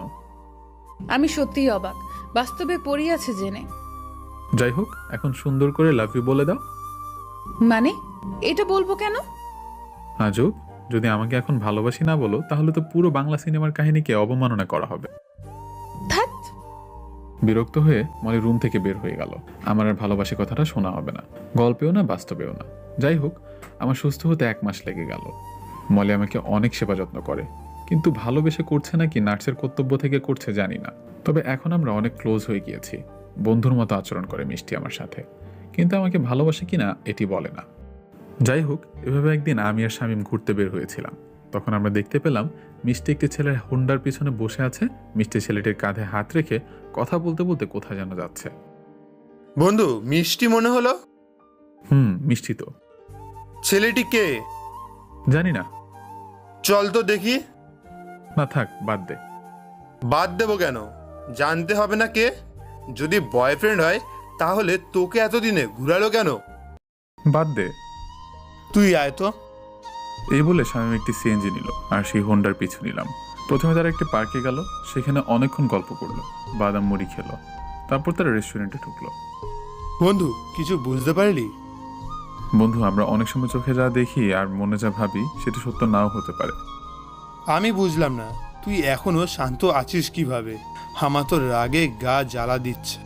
আমি সত্যিই অবাক, বাস্তবে পড়ি আছে জেনে। যাই হোক, এখন সুন্দর করে লাভ ইউ বলে দাও। মানে এটা বলবো কেন? আজব, যদি আমাকে এখন ভালোবাসি না বলো তাহলে তো পুরো বাংলা সিনেমার কাহিনীকে অবমাননা করা হবে। ধ্যাৎ। বিরক্ত হয়ে মলি রুম থেকে বের হয়ে গেল। আমার আর ভালোবাসি কথাটা শোনা হবে না, গল্পেও না বাস্তবেও না। যাই হোক, আমার সুস্থ হতে 1 মাস লেগে গেল। মলি আমাকে অনেক সেবা যত্ন করে, কিন্তু ভালোবেসে করছে নাকি নার্সের কর্তব্য থেকে করছে জানি না। তবে এখন আমরা অনেক ক্লোজ হয়ে গিয়েছি। বন্ধুর মতো আচরণ করে মিষ্টি আমার সাথে, কিন্তু আমাকে ভালোবাসে কিনা এটি বলে না। যাই হোক, এভাবে একদিন আমি আর শামীম ঘুরতে বের হয়েছিলাম। তখন আমরা দেখতে পেলাম মিষ্টি একটি ছেলের হোন্ডার পিছনে বসে আছে। মিষ্টি ছেলেটির কাঁধে হাত রেখে কথা বলতে বলতে কোথায় যেন যাচ্ছে। বন্ধু, মিষ্টি মনে হলো। মিষ্টি তো। ছেলেটি কে? জানি না। চল তো দেখি। না থাক, বাদ দে। বাদ দেবো কেন? জানতে হবে না কে? যদি বয়ফ্রেন্ড হয় তাহলে তোকে এতদিনে ঘুরালো কেন? বাদ দে। তুই আয় তো। এই বলে শামীম একটি সিএনজি নিল আর সেই হোন্ডার পিছু নিলাম। প্রথমে তারা একটি পার্কে গেল, সেখানে অনেকক্ষণ গল্প করলো, বাদাম মুড়ি খেলো। তারপর তারা রেস্টুরেন্টে ঢুকলো। বন্ধু, কিছু বুঝতে পারলি? বন্ধু, আমরা অনেক সময় চোখে যা দেখি আর মনে যা ভাবি সেটা সত্য নাও হতে পারে। আমি বুঝলাম না তুই এখনো শান্ত আছিস কিভাবে। আমার তো রাগে গা জ্বালা দিচ্ছে।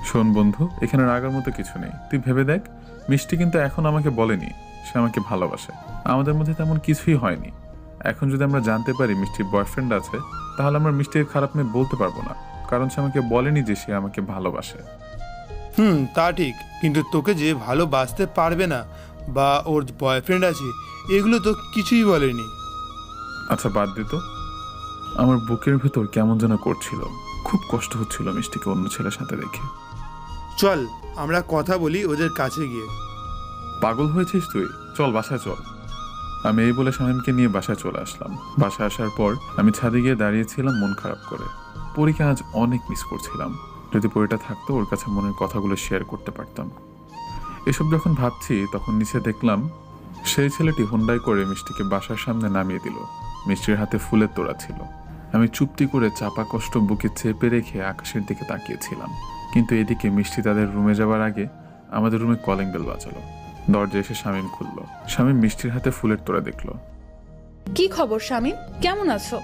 শোন বন্ধু, এখানে রাগার মতো কিছু নেই। তুই ভেবে দেখ, মিষ্টি কিন্তু এখন আমাকে বলেনি সে আমাকে ভালোবাসে। আমাদের মধ্যে তেমন কিছুই হয়নি। এখন যদি আমরা জানতে পারি মিষ্টির বয়ফ্রেন্ড আছে, তাহলে আমরা মিষ্টির খারাপ মেয়ে বলতে পারবো না, কারণ সে আমাকে বলেনি যে সে আমাকে ভালোবাসে। তা ঠিক, কিন্তু তোকে যে ভালোবাসতে পারবে না বা ওর বয়ফ্রেন্ড আছে এগুলো তো কিছুই বলেনি। আচ্ছা বাদ দে তো। আমার বুকের ভেতর কেমন যেন করছিল, খুব কষ্ট হচ্ছিল মিষ্টিকে অন্য ছেলের সাথে দেখে। চল আমরা কথা বলি ওদের কাছে গিয়ে। পাগল হয়েছিস তুই? চল বাসায় চল। আমি এই বলে শামীমকে নিয়ে বাসায় চলে আসলাম। বাসায় আসার পর আমি ছাদে গিয়ে দাঁড়িয়েছিলাম মন খারাপ করে। পরীকে আজ অনেক মিস করছিলাম। যদি পরীটা থাকতো ওর কাছে মনের কথাগুলো শেয়ার করতে পারতাম। এসব যখন ভাবছি তখন নিচে দেখলাম সেই ছেলেটি হোন্ডায় করে মিষ্টিকে বাসার সামনে নামিয়ে দিল। মিষ্টির হাতে ফুলের তোড়া ছিল। আমি চুপটি করে চাপা কষ্ট বুকে চেপে রেখে আকাশের দিকে তাকিয়েছিলাম। কিন্তু এদিকে মিষ্টি তাদের রুমে যাওয়ার আগে আমাদের রুমে কলিং বেল বাজালো। দরজা এসে শামীম খুলল। শামীম মিষ্টির হাতে ফুলের তোড়া দেখলো। কি খবর শামীম, কেমন আছো?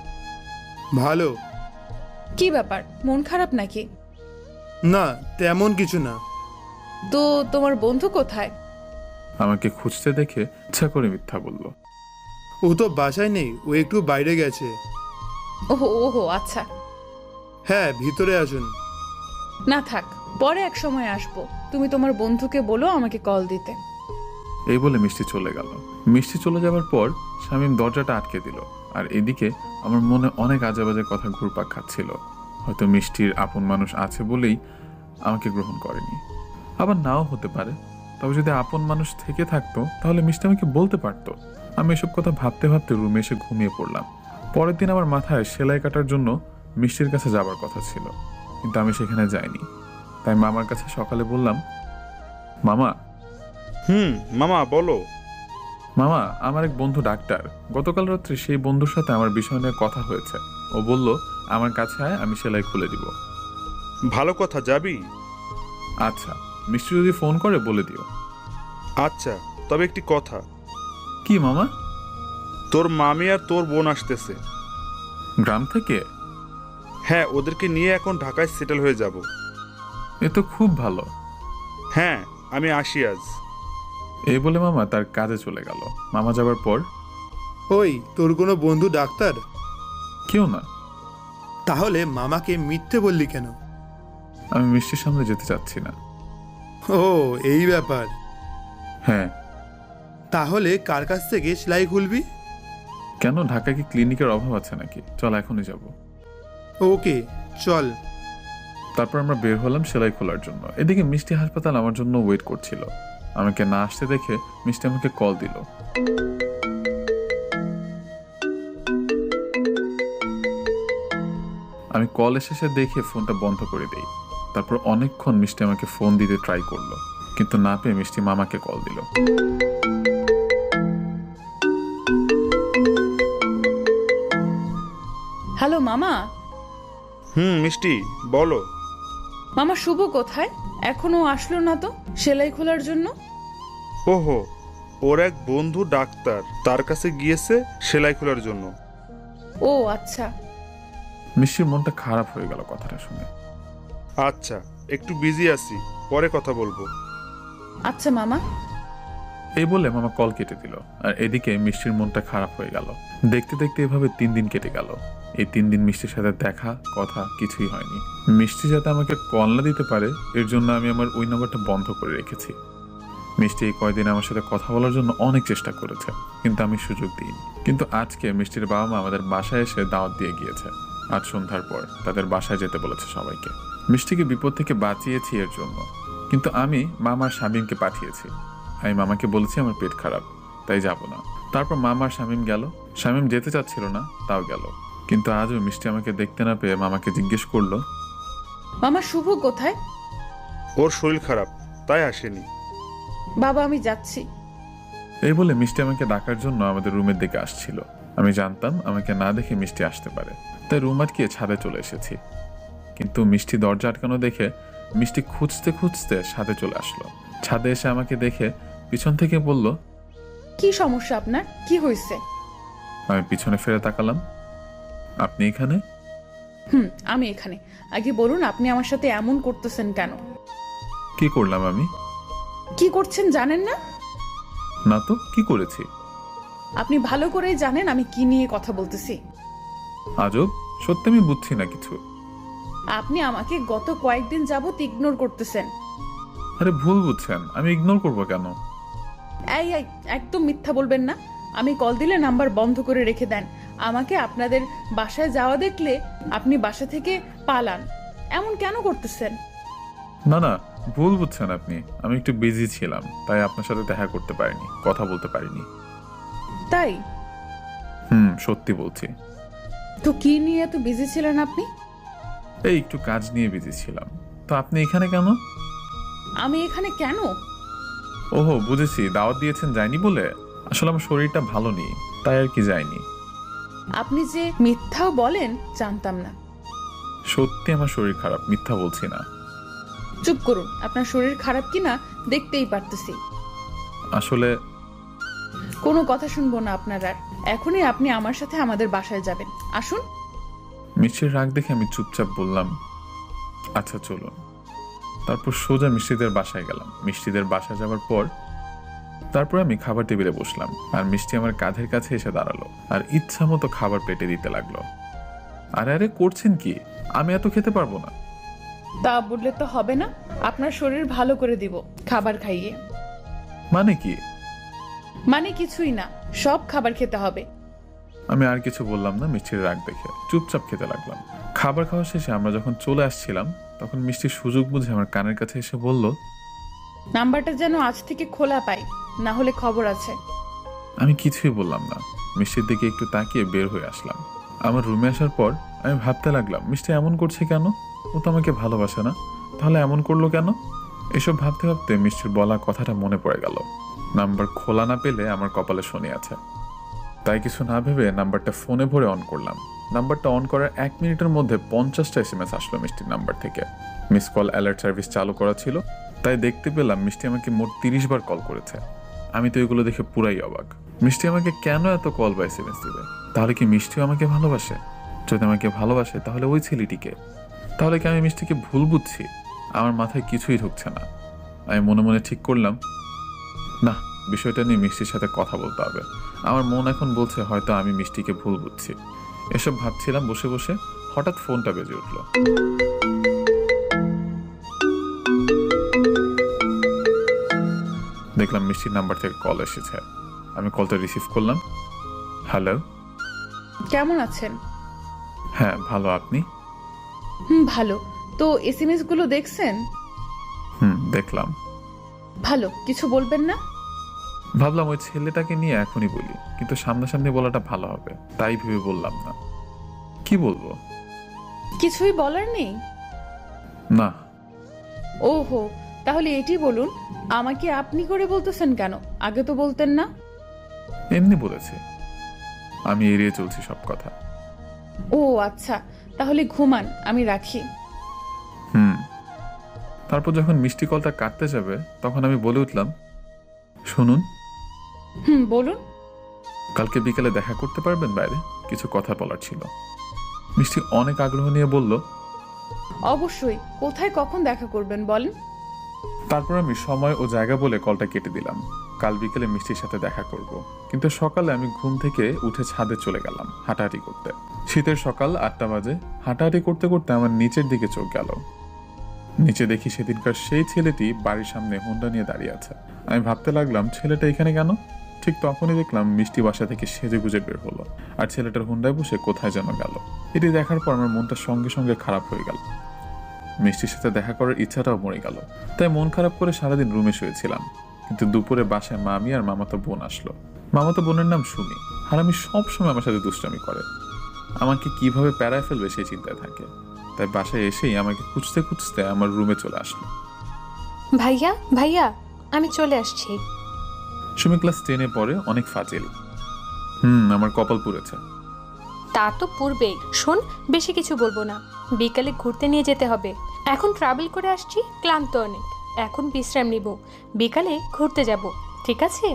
ভালো। কি ব্যাপার, মন খারাপ নাকি? না, তেমন কিছু না। তো তোমার বন্ধু কোথায়? আমাকে খুঁজতে দেখে ইচ্ছা করে মিথ্যা বলল। ও তো বাসায় নেই, ও একটু বাইরে গেছে। ওহো আচ্ছা। হ্যাঁ, ভিতরে আসুন। না থাক, পরে এক সময় আসবো। তুমি তোমার বন্ধুকে বলো আমাকে কল দিতে। এই বলে মিষ্টি চলে গেল। মিষ্টি চলে যাওয়ার পর শামীম দরজাটা আটকে দিল। আর এদিকে আমার মনে অনেক আজেবাজে কথা ঘুরপাক খাচ্ছিল। হয়তো মিষ্টির আপন মানুষ আছে বলেই আমাকে গ্রহণ করেনি, আবার নাও হতে পারে। তবে যদি আপন মানুষ থেকে থাকতো তাহলে মিষ্টি আমাকে বলতে পারতো। আমি এসব কথা ভাবতে ভাবতে রুমে এসে ঘুমিয়ে পড়লাম। পরের দিন আমার মাথায় সেলাই কাটার জন্য মিষ্টির কাছে যাবার কথা ছিল, কিন্তু আমি সেখানে যাইনি। তাই মামার কাছে সকালে বললাম, মামা। মামা বলো। মামা, আমার এক বন্ধু ডাক্তার। গতকাল রাত্রে সেই বন্ধুর সাথে আমার বিষয় নিয়ে কথা হয়েছে। ও বলল আমার কাছে আয়, আমি সেলাই খুলে দিব। ভালো কথা, যাবি? আচ্ছা, মিষ্টি যদি ফোন করে বলে দিও। আচ্ছা, তবে একটি কথা। কি মামা? তোর মামি আর তোর বোন আসতেছে গ্রাম থেকে? হ্যাঁ, ওদেরকে নিয়ে এখন ঢাকায় সেটেল হয়ে যাব। এ তো খুব ভালো। হ্যাঁ, আমি আসি আজ। এই বলে মামা তার কাজে চলে গেল। মামা যাবার পর, ওই তোর কোনো বন্ধু ডাক্তার? কেউ না। তাহলে মামাকে মিথ্যে বললি কেন? আমি মিষ্টির সামনে যেতে চাচ্ছি না। ও, এই ব্যাপার। হ্যাঁ। তাহলে কার কাছ থেকে সেলাই খুলবি? কেন, ঢাকা কি ক্লিনিকের অভাব আছে নাকি? চল এখনই যাব। ওকে, চল। তারপর আমরা বের হলাম সেলাই খোলার জন্য। এদিকে মিষ্টি হাসপাতাল আমার জন্য ওয়েট করছিল। আমাকে না আসতে দেখে মিষ্টি আমাকে কল দিল। হ্যালো, আমি কল এসে দেখে ফোনটা বন্ধ করে দেই। তারপর অনেকক্ষণ মিষ্টি আমাকে ফোন দিতে ট্রাই করলো, কিন্তু না পেয়ে মিষ্টি মামাকে কল দিল। হ্যালো মামা। মিষ্টি বলো। মামা শুভ কোথায়? এখনো আসলো না তো সেলাই খোলার জন্য? ওহো, ওর এক বন্ধু ডাক্তার, তার কাছে গিয়েছে সেলাই খোলার জন্য। ও আচ্ছা। মিষ্টির মনটা খারাপ হয়ে গেল কথাটা শুনে। আচ্ছা, একটু বিজি আছি, পরে কথা বলবো। আচ্ছা মামা। এই বলে মামা কল কেটে দিল। আর এদিকে মিষ্টির মনটা খারাপ হয়ে গেল। দেখতে দেখতে এভাবে 3 দিন কেটে গেল। এই 3 দিন মিষ্টির সাথে দেখা কথা কিছুই হয়নি। মিষ্টি যাতে আমাকে কল না দিতে পারে এর জন্য আমি আমার ওই নাম্বারটা বন্ধ করে রেখেছি। মিষ্টি এই কয়দিন আমার সাথে কথা বলার জন্য অনেক চেষ্টা করেছে, কিন্তু আমি সুযোগ দিইনি। কিন্তু আজকে মিষ্টির বাবা মা আমাদের বাসায় এসে দাওয়াত দিয়ে গিয়েছে। আজ সন্ধ্যার পর তাদের বাসায় যেতে বলেছে সবাইকে। মিষ্টিকে বিপদ থেকে বাঁচিয়েছি এর জন্য, কিন্তু আমি মামার শামীমকে পাঠিয়েছি। আমি মামাকে বলেছি আমার পেট খারাপ, তাই যাব না। তারপর মামার শামীম গেল। শামীম যেতে চাচ্ছিল না, তাও গেল। কিন্তু আজও মিষ্টি আমাকে দেখতে না পেয়ে মামাকে জিজ্ঞেস করলো, মামা শুভ কোথায়? ওর শরীর খারাপ, তাই আসেনি। বাবা আমি যাচ্ছি। এই বলে মিষ্টি আমাকে ডাকার জন্য আমাদের রুমের দিকে আসছিল। আমি জানতাম আমাকে না দেখে মিষ্টি আসতে পারে, তাই রুম আটকিয়ে ছাদে চলে এসেছি। কিন্তু মিষ্টি দরজা আটকানো দেখে মিষ্টি খুঁজতে খুঁজতে ছাদে চলে আসলো। ছাদে এসে আমাকে দেখে পিছন থেকে বলল, কি সমস্যা আপনার? কি হয়েছে? আমি পিছনে ফিরে তাকালাম। আপনি এখানে? আমি এখানে। আগে বলুন আপনি আমার সাথে এমন করতেছেন কেন? কি করলাম আমি? কি করছেন জানেন না? না তো, কি করেছি? আপনি ভালো করেই জানেন আমি কি নিয়ে কথা বলতেছি। আজব, সত্যি আমি বুঝছি না কিছু। আপনি আমাকে গত কয়েকদিন যাবত ইগনোর করতেছেন। আরে ভুল বুঝছেন, আমি ইগনোর করবো কেন? এই একদম মিথ্যা বলবেন না। আমি কল দিলে নাম্বার বন্ধ করে রেখে দেন। আমাকে আপনাদের বাসায় যাওয়া দেখলে আপনি বাসা থেকে পালান। এমন কেন করতেছেন? না না, ভুল বুঝছেন আপনি। আমি একটু বিজি ছিলাম, তাই আপনার সাথে দেখা করতে পারিনি, কথা বলতে পারিনি। তাই? সত্যি বলছি। তো কি নিয়ে এত বিজি ছিলেন আপনি? এই একটু কাজ নিয়ে বিজি ছিলাম। তো আপনি এখানে কেন? আমি এখানে কেন? ওহো, বুঝেছি, দাওয়াত দিয়েছেন যায়নি বলে। আসলে আমার শরীরটা ভালো নেই, তাই আর কি যায়নি। আপনি যে মিথ্যাও বলেন জানতাম না। সত্যি আমার শরীর খারাপ, মিথ্যা বলছি না। চুপ করুন, আপনার শরীর খারাপ কিনা দেখতেই পারতেছি। আসলে কোনো কথা শুনবো না আপনার আর। এখনই আপনি আমার সাথে আমাদের বাসায় যাবেন, আসুন। মিষ্টির রাগ দেখে আমি চুপচাপ বললাম, আচ্ছা চলুন। তারপর সোজা মিষ্টিদের বাসায় গেলাম। মিষ্টিদের বাসায় যাওয়ার পর তারপর আমি খাবার টেবিলে বসলাম, আর মিষ্টি আমার কাঁধের কাছে এসে দাঁড়ালো আর ইচ্ছা মতো খাবার প্লেটে দিতে লাগলো। আরে আরে করছেন কি? আমি এত খেতে পারবো না। তা বললে তো হবে না। আপনার শরীর ভালো করে দিব খাবার খাইয়ে। মানে কি? মানে কিছুই না, সব খাবার খেতে হবে। আমি আর কিছু বললাম না। মিষ্টির রাগ দেখে চুপচাপ খেতে লাগলাম। খাবার খাওয়া শেষে আমরা যখন চলে আসছিলাম তখন মিষ্টির সুযোগ বুঝে আমার কানের কাছে এসে বলল, নাম্বারটা যেন আজ থেকে খোলা পাই, না হলে খবর আছে। আমি কিছুই বললাম না। মিষ্টির দিকে একটু তাকিয়ে বের হয়ে আসলাম। আমার রুমে আসার পর আমি ভাবতে লাগলাম, মিষ্টি এমন করছে কেন? ও তো আমাকে ভালোবাসে না, তাহলে এমন করলো কেন? এসব ভাবতে ভাবতে মিষ্টির বলা কথাটা মনে পড়ে গেল। নাম্বার খোলা না পেলে আমার কপালে শনি আছে। তাই কিছু না ভেবে নাম্বারটা ফোনে ভরে অন করলাম। নাম্বারটা অন করার 1 মিনিটের মধ্যে 50টা SMS আসলো মিষ্টির নাম্বার থেকে। মিস কল অ্যালার্ট সার্ভিস চালু করা ছিল, তাই দেখতে পেলাম মিষ্টি আমাকে মোট 30 বার কল করেছে। আমি তো এগুলো দেখে পুরাই অবাক। মিষ্টি আমাকে কেন এত কল বা SMS দিবে? তাহলে কি মিষ্টিও আমাকে ভালোবাসে? যদি আমাকে ভালোবাসে তাহলে ওই ছেলেটিকে। তাহলে কি আমি মিষ্টিকে ভুল বুঝছি? আমার মাথায় কিছুই ঢুকছে না। আমি মনে মনে ঠিক করলাম, না, বিষয়টা নিয়ে মিষ্টির সাথে কথা বলতে হবে। আমার মন এখন বলছে হয়তো আমি মিষ্টিকে ভুল বুঝছি। এসব ভাবছিলাম বসে বসে, হঠাৎ ফোনটা বেজে উঠলো। দেখলাম মিষ্টির নাম্বার থেকে কল এসেছে। আমি কলটা রিসিভ করলাম। হ্যালো, কেমন আছেন? হ্যাঁ ভালো, আপনি? ভালো। তো SMS গুলো দেখছেন? দেখলাম। ভালো, কিছু বলবেন না? ভাবলাম ওই ছেলেটাকে নিয়ে এখনই বলি, কিন্তু সামনাসামনি বলাটা ভালো হবে, তাই ভেবে বললাম না। কি বলবো? কিছুই বলার নেই? না। ওহো, তাহলে এটি বলুন, আমাকে আপনি করে বলতেছেন কেন? আগে তো বলতেন না। এমনি বলেছে, আমি এড়িয়ে চলছি সব কথা। ও আচ্ছা, তাহলে ঘুমান, আমি রাখি। তারপর যখন মিষ্টি কলটা কাটতে যাবে তখন আমি বলে উঠলাম, শুনুন, বলুন। কালকে বিকেলে দেখা করতে পারবেন বাইরে? কিছু কথা বলার ছিল। মিষ্টি অনেক আগ্রহ নিয়ে বলল, অবশ্যই। কোথায় কখন দেখা করবেন বলেন? তারপর আমি সময় ও জায়গা বলে কলটা কেটে দিলাম। কাল বিকেলে মিষ্টির সাথে দেখা করব। কিন্তু সকালে আমি ঘুম থেকে উঠে ছাদে চলে গেলাম হাঁটাহাঁটি করতে। শীতের সকাল 8টা বাজে। হাঁটাহাঁটি করতে করতে আমার নিচের দিকে চোখ গেল। নিচে দেখি সেদিনকার সেই ছেলেটি বাড়ির সামনে হোন্ডা নিয়ে দাঁড়িয়ে আছে। আমি ভাবতে লাগলাম, ছেলেটা এখানে কেন? ঠিক তখনই দেখলাম মিষ্টি বাসা থেকে সেজে গুজে বের হলো আর ছেলেটার হোন্ডায় বসে কোথায় যেন গেল। এটি দেখার পর আমার মনটা সঙ্গে সঙ্গে খারাপ হয়ে গেল। মিষ্টির সাথে দেখা করার ইচ্ছাটাও মরে গেল। তাই মন খারাপ করে সারাদিন রুমে শুয়েছিলাম। কিন্তু দুপুরে বাসায় মামি আর মামাতো বোন আসলো। মামাতো বোনের নাম সুমি। আর আমি সবসময় আমার সাথে দুষ্টামি করে, আমাকে কিভাবে প্যারায় ফেলবে সেই চিন্তায় থাকে। তাই বাসায় এসেই আমাকে খুঁজতে খুঁজতে আমার রুমে চলে আসলো। ভাইয়া ভাইয়া, আমি চলে আসছি। সুমি ক্লাস 10-এ পড়ে, অনেক ফাজিল। আমার কপাল পুড়েছে। তা তো পূর্বেই। শোন, বেশি কিছু বলবো না, বিকালে ঘুরতে নিয়ে যেতে হবে। এখন ট্রাভেল করে আসছি, ক্লান্ত অনেক, এখন বিশ্রাম নিব, বিকালে ঘুরতে যাব, ঠিক আছে?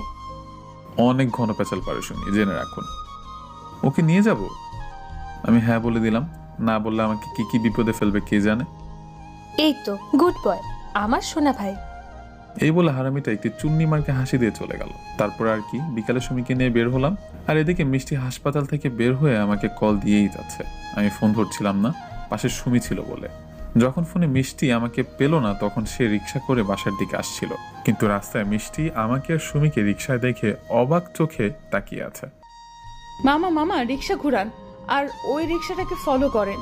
অনেক ঘন পেঁচাল পারে সুমি, জেনে রাখুন। ওকে নিয়ে যাব? আমি হ্যাঁ বলে দিলাম। না বললে আমাকে কি কি বিপদে ফেলবে কে জানে। এই তো গুড বয়, আমার সোনা ভাই। এই বলে হারামিটা একটি চুন্নি মার্কে হাসি দিয়ে চলে গেল। তারপর আর কি, বিকালে সুমিকে নিয়ে বের হলাম। আর এদিকে মিষ্টি হাসপাতাল থেকে বের হয়ে আমাকে কল দিয়েই যাচ্ছে। আমি ফোন ধরছিলাম না, পাশে সুমি ছিল বলে। যখন ফোনে মিষ্টি আমাকে পেল না তখন সে রিক্সা করে বাসার দিকে আসছিল। কিন্তু রাস্তায় মিষ্টি আমাকে আর সুমিকে রিক্সায় দেখে অবাক চোখে তাকিয়ে আছে। মামা মামা রিক্সা ঘুরান আর ওই রিক্সাটাকে ফলো করেন।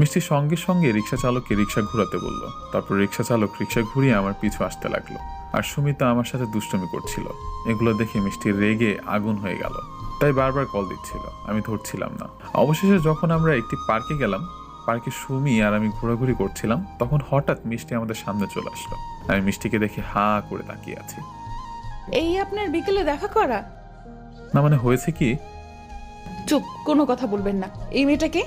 মিষ্টি সঙ্গে সঙ্গে রিক্সা চালককে রিক্সা ঘুরাতে বলল। তারপর রিক্সা চালক রিক্সা ঘুরিয়ে আমার পিছু আসতে লাগলো। আর সুমিতা আমার সাথে দুষ্টুমি করছিল। এগুলো দেখে মিষ্টি রেগে আগুন হয়ে গেল। তাই বারবার কল দিচ্ছিল, আমি ধরছিলাম না। অবশেষে যখন আমরা একটি পার্কে গেলাম, পার্কে সুমি আর আমি ঘোরাঘুরি করছিলাম, তখন হঠাৎ মিষ্টি আমাদের সামনে চলে আসলো। আমি মিষ্টিকে দেখে হা করে তাকিয়ে আছি। এই আপনার বিকেলে দেখা করা? না মানে হয়েছে কি? চুপ, কোনো কথা বলবেন না। এই মেয়েটাকে?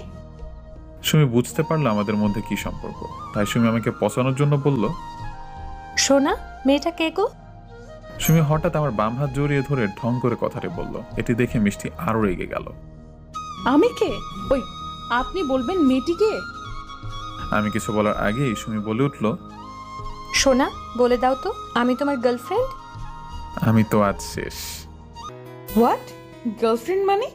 সুমি বুঝতে পারলো আমাদের মধ্যে কি সম্পর্ক। তাই সুমি আমাকে পচানোর জন্য বলল, সোনা, মেয়েটা কে গো? সুমি হঠাৎ আমার বাম হাত জড়িয়ে ধরে ঢং করে কথাটি বলল। এটি দেখে মিষ্টি আরো রেগে গেল। আমি কে? ওই আপনি বলবেন মেয়েটিকে? আমি কিছু বলার আগেই সুমি বলে উঠল, সোনা, বলে দাও তো, আমি তোমার গার্লফ্রেন্ড। আমি তো আজ শেষ। হোয়াট? গার্লফ্রেন্ড মানে?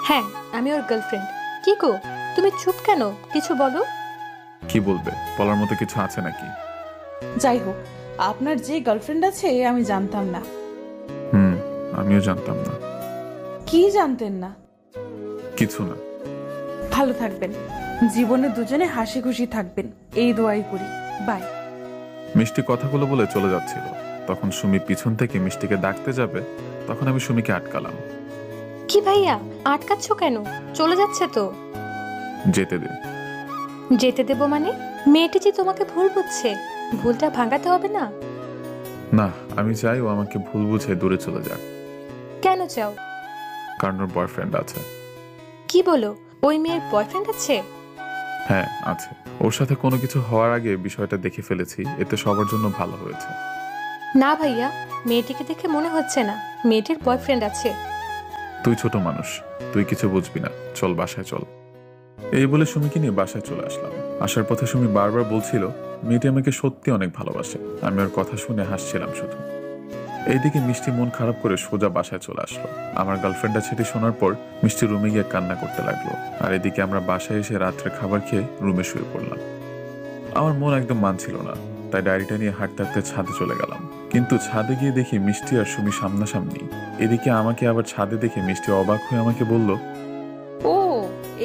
হ্যাঁ, আমি ওর গার্লফ্রেন্ড। কি গো, তুমি চুপ কেন? কিছু বলো। কি বলবে? বলার মতো কিছু আছে নাকি? যাই হোক, আপনার যে গার্লফ্রেন্ড আছে আমি জানতাম না। আমিও জানতাম না। কি জানতেন না? কিছু না। ভালো থাকবেন, জীবনে দুজনে হাসি খুশি থাকবেন, এই দোয়াই করি। বাই। মিষ্টি কথাগুলো বলে চলে যাচ্ছিল। তখন সুমি পিছন থেকে মিষ্টিকে ডাকতে যাবে, তখন আমি সুমিকে আটকালাম। কি ভাইয়া, আটকাচ্ছ কেন? চলে যাচ্ছে তো। যেতে দে। যেতে দেবো মানে? মেয়েটি যে তোমাকে ভুল বুঝছে, ভুলটা ভাঙাতে হবে না? না, আমি চাই ও আমাকে ভুল বুঝে দূরে চলে যাক। কেন চাও? কারণ ওর বয়ফ্রেন্ড আছে। কি বলো, ওই মেয়ের বয়ফ্রেন্ড আছে? হ্যাঁ আছে। ওর সাথে কোনো কিছু হওয়ার আগে বিষয়টা দেখে ফেলেছি, এতে সবার জন্য ভালো হয়েছে। না ভাইয়া, মেয়েটিকে দেখে মনে হচ্ছে না মেয়েটির বয়ফ্রেন্ড আছে। তুই ছোট মানুষ, তুই কিছু বুঝবি না, চল বাসায় চল। এই বলে সুমিকে নিয়ে বাসায় চলে আসলাম। আসার পথে সুমি বারবার বলছিল মেয়েটি আমাকে সত্যি অনেক ভালোবাসে। আমি ওর কথা শুনে হাসছিলাম শুধু। এইদিকে মিষ্টি মন খারাপ করে সোজা বাসায় চলে আসলো। আমার গার্লফ্রেন্ডটা ছেড়ে শোনার পর মিষ্টি রুমে গিয়ে কান্না করতে লাগলো। আর এদিকে আমরা বাসায় এসে রাত্রে খাবার খেয়ে রুমে শুয়ে পড়লাম। আমার মন একদম মানছিল না, তাই ডায়েরিটা নিয়ে হাঁটতে হাঁটতে ছাদে চলে গেলাম। কিন্তু ছাদে গিয়ে দেখি মিষ্টি আর সুমি সামনাসামনি। এদিকে আমাকে আবার ছাদে দেখে মিষ্টি অবাক হয়ে আমাকে বলল, ও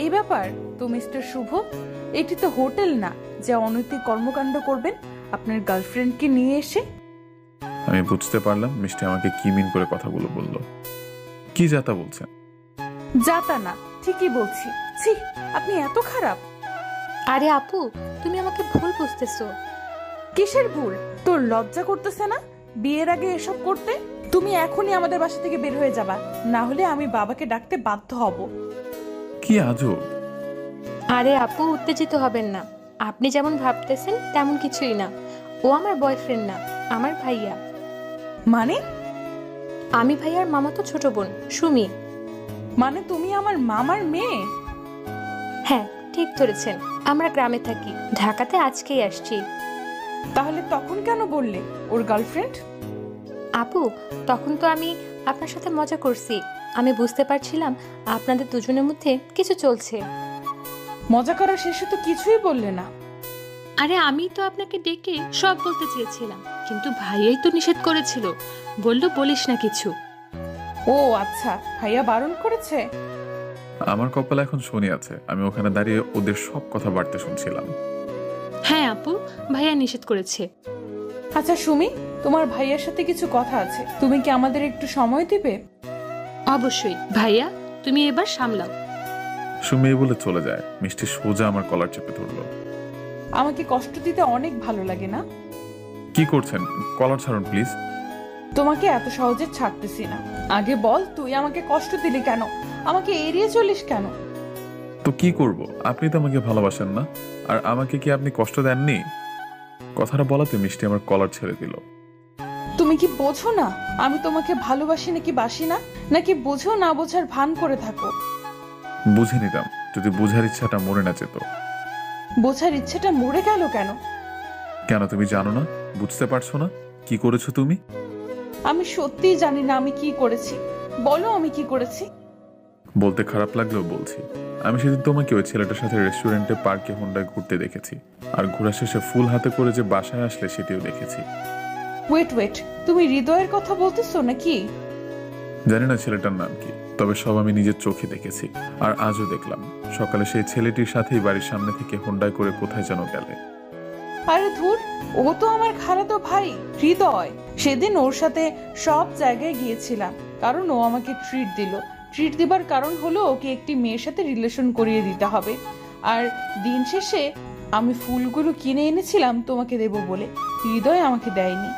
এই ব্যাপার তো মিস্টার শুভ, এটি তো হোটেল না যে অনৈতিক কর্মকাণ্ড করবেন আপনার গার্লফ্রেন্ডকে নিয়ে এসে। আমি বুঝতে পারলাম মিষ্টি আমাকে কি মিন করে কথাগুলো বলল। কি যাতা বলছেন? যাতা না, ঠিকই বলছি। ছি, আপনি এত খারাপ। আরে আপু, তুমি আমাকে ভুল বুঝতেছো। কিসের ভুল? তোর লজ্জা করতেছে না বিয়ের আগে এসব করতে? তুমি এখনই আমাদের বাসা থেকে বের হয়ে যাবা, না হলে আমি বাবাকে ডাকতে বাধ্য হব। কি আজব! আরে আপু, উত্তেজিত হবেন না। আপনি যেমন ভাবতেছেন তেমন কিছুই না। ও আমার বয়ফ্রেন্ড না, আমার ভাইয়া। মানে? আমি ভাইয়ার মামাতো ছোট বোন সুমি। মানে তুমি আমার মামার মেয়ে? হ্যাঁ, ঠিক ধরেছেন। আমরা গ্রামে থাকি, ঢাকাতে আজকেই আসছি। তাহলে তখন কেন বললে ওর গার্লফ্রেন্ড? আপু, তখন তো আমি আপনার সাথে মজা করছি। আমি বুঝতে পারছিলাম আপনাদের দুজনের মধ্যে কিছু চলছে। মজা করার শেষে তো কিছুই বললে না। আরে আমি তো আপনাকে ডেকে সব বলতে চেয়েছিলাম, কিন্তু ভাইয়াই তো নিষেধ করেছিল, বলল বলিস না কিছু। ও আচ্ছা, ভাইয়া বারণ করেছে। আমার কপালে এখন শনি আছে, আমি ওখানে দাঁড়িয়ে ওদের সব কথা বাড়তে শুনছিলাম। হ্যাঁ আপু, ভাইয়া নিষেধ করেছে। আচ্ছা সুমি, তোমার ভাইয়ার সাথে কিছু কথা আছে, তুমি কি আমাদের একটু সময় দিবে? অবশ্যই ভাইয়া, তুমি এবার সামলাও। সুমি এই বলে চলে যায়। মিষ্টি সোজা আমার কলার চেপে ধরলো। আমাকে কষ্ট দিতে অনেক ভালো লাগে না? কি করছেন? কলার ছাড়ুন প্লিজ। তোমাকে এত সহজে ছাড়তেছি না। আগে বল, তুই আমাকে কষ্ট দিলি কেন? আমাকে এড়িয়ে চলিস কেন? তো কি করব? আপনি তো আমাকে ভালোবাসেন না, আর আমাকে কি আপনি কষ্ট দেননি? কথাটা বলাতে মিষ্টি আমার কলার ছেড়ে দিল। তুমি কি বোঝো না আমি তোমাকে ভালোবাসি নাকি বাসি না? নাকি বোঝো না বোঝার ভান করে থাকো? বুঝে নিতাম যদি বোঝার ইচ্ছাটা মরে না যেত। বোঝার ইচ্ছেটা মরে গেল কেন? কেন তুমি জানো না? বুঝতে পারছো না কি করেছো তুমি? আমি সত্যিই জানি না আমি কি করেছি। বলো আমি কি করেছি। বলতে খারাপ লাগলেও বলছি, আমি সেদিন তোমাকে ওই ছেলেটার সাথে রেস্টুরেন্টে পার্কে হোন্ডায় ঘুরতে দেখেছি, আর ঘোরা শেষে ফুল হাতে করে যে বাসায় আসলে সেটিও দেখেছি। ওয়েট, তুমি হৃদয়ের কথা বলতেছো নাকি? জানি না ছেলেটার নাম কি, তবে সব আমি নিজের চোখে দেখেছি, আর আজও দেখলাম। সকালে সেই ছেলেটির সাথেই বাড়ির সামনে থেকে হোন্ডায় করে কোথায় যেন গেলে। আরে ধুর, ও তো আমার খালাতো ভাই হৃদয়। সেদিন ওর সাথে সব জায়গায় গিয়েছিলাম, কারণ ও আমাকে ট্রিট দিল। ট্রিট দিবার কারণ হলো ওকে একটি মেয়ের সাথে রিলেশন করিয়ে দিতে হবে। আর দিন শেষে আমি ফুলগুলো কিনে এনেছিলাম তোমাকে দেব বলে, হৃদয় আমাকে দেয়নি।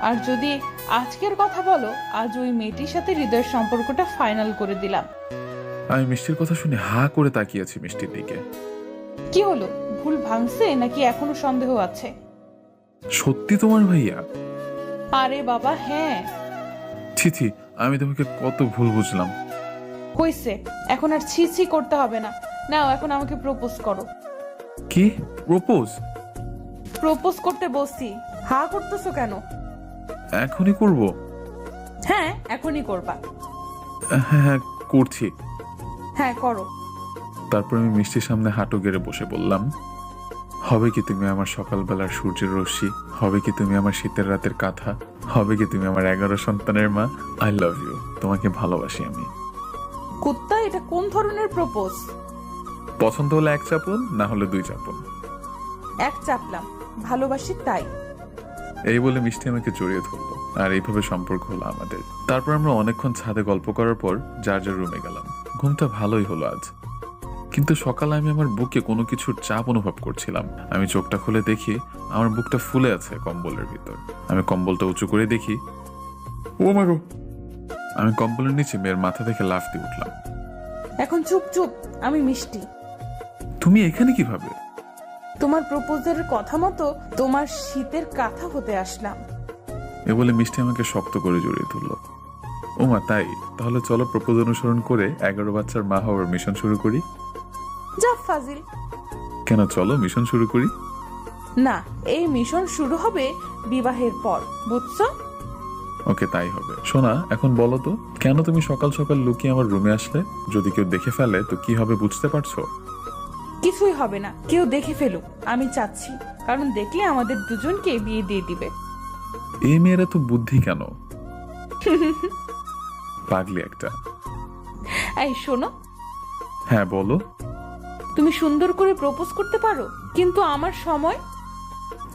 আর যদি আজকের কথা বলো, আজ ওই মেয়েটির সাথে হৃদয়ের সম্পর্কটা ফাইনাল করে দিলাম। আমি মিষ্টির কথা শুনে হা করে তাকিয়েছি মিষ্টির দিকে। কি হলো, ভুল ভাঙছে নাকি এখনো সন্দেহ আছে? সত্যি তোমার ভাইয়া? আরে বাবা হ্যাঁ। ছি ছি, আমি তোমাকে কত ভুল বুঝলাম। হইছে, এখন আর ছি ছি করতে হবে না। নাও এখন আমাকে প্রপোজ করো। কি প্রপোজ? প্রপোজ করতে বসছি, হা করতেছো কেন? এখনই করব? হ্যাঁ এখনই করবা। হ্যাঁ করছি। হ্যাঁ করো। তারপর আমি মিষ্টির সামনে হাঁটু গেড়ে বসে বললাম, হবে কি তুমি আমার সকালবেলার সূর্যের রশ্মি? হবে কি তুমি আমার শীতের রাতের কাঁথা? হবে কি তুমি আমার 11 সন্তানের মা? আই লাভ ইউ, তোমাকে ভালোবাসি আমি। কুত্তা, এটা কোন ধরনের প্রপোজ? পছন্দ হলে 1 চাপুন, না হলে 2 চাপুন। 1 চাপলাম, ভালোবাসি তাই। এই বলে মিষ্টি আমাকে জড়িয়ে ধরলো, আর এইভাবে সম্পর্ক হলো আমাদের। তারপর আমরা অনেকক্ষণ ছাদে গল্প করার পর যার যার রুমে গেলাম। ঘুমটা ভালোই হলো আজ, কিন্তু সকালে আমি আমার বুকে কোনো কিছুর চাপ অনুভব করছিলাম। আমি চোখটা খুলে দেখি আমার বুকটা ফুলে আছে কম্বলের ভিতর। আমি কম্বলটা উঁচু করে দেখি, ও মা গো! আমি কম্বলের নিচে মেয়ের মাথা দেখে লাফ দিয়ে উঠলাম। এখন চুপ চুপ, আমি মিষ্টি। তুমি এখানে কিভাবে? তোমার প্রপোজের কথা মতো তোমার শীতের কাঁথা হতে আসলাম। এ বলে মিষ্টি আমাকে শক্ত করে জড়িয়ে ধরলো। ও মা, তাই? তাহলে চলো প্রপোজ অনুসরণ করে 11 বাচ্চার মা হওয়ার মিশন শুরু করি। যা ফাজিল। কেন, চলো মিশন শুরু করি। না, এই মিশন শুরু হবে বিবাহের পর, বুঝছো? ওকে, তাই হবে। সোনা, এখন বলো তো, কেন তুমি সকাল সকাল লুকিয়ে আমার রুমে আসলে? যদি কেউ দেখে ফেলে তো কি হবে বুঝতে পারছো? কিছুই হবে না, কেউ দেখে ফেলুক, আমি চাচ্ছি। কারণ দেখলে আমাদের দুজনকে বিয়ে দিয়ে দিবে। এই মেয়েরা তো বুদ্ধি কেন! পাগলি একটা। এই শোনো। হ্যাঁ বলো। তুমি সুন্দর করে প্রপোজ করতে পারো, কিন্তু আমার সময়।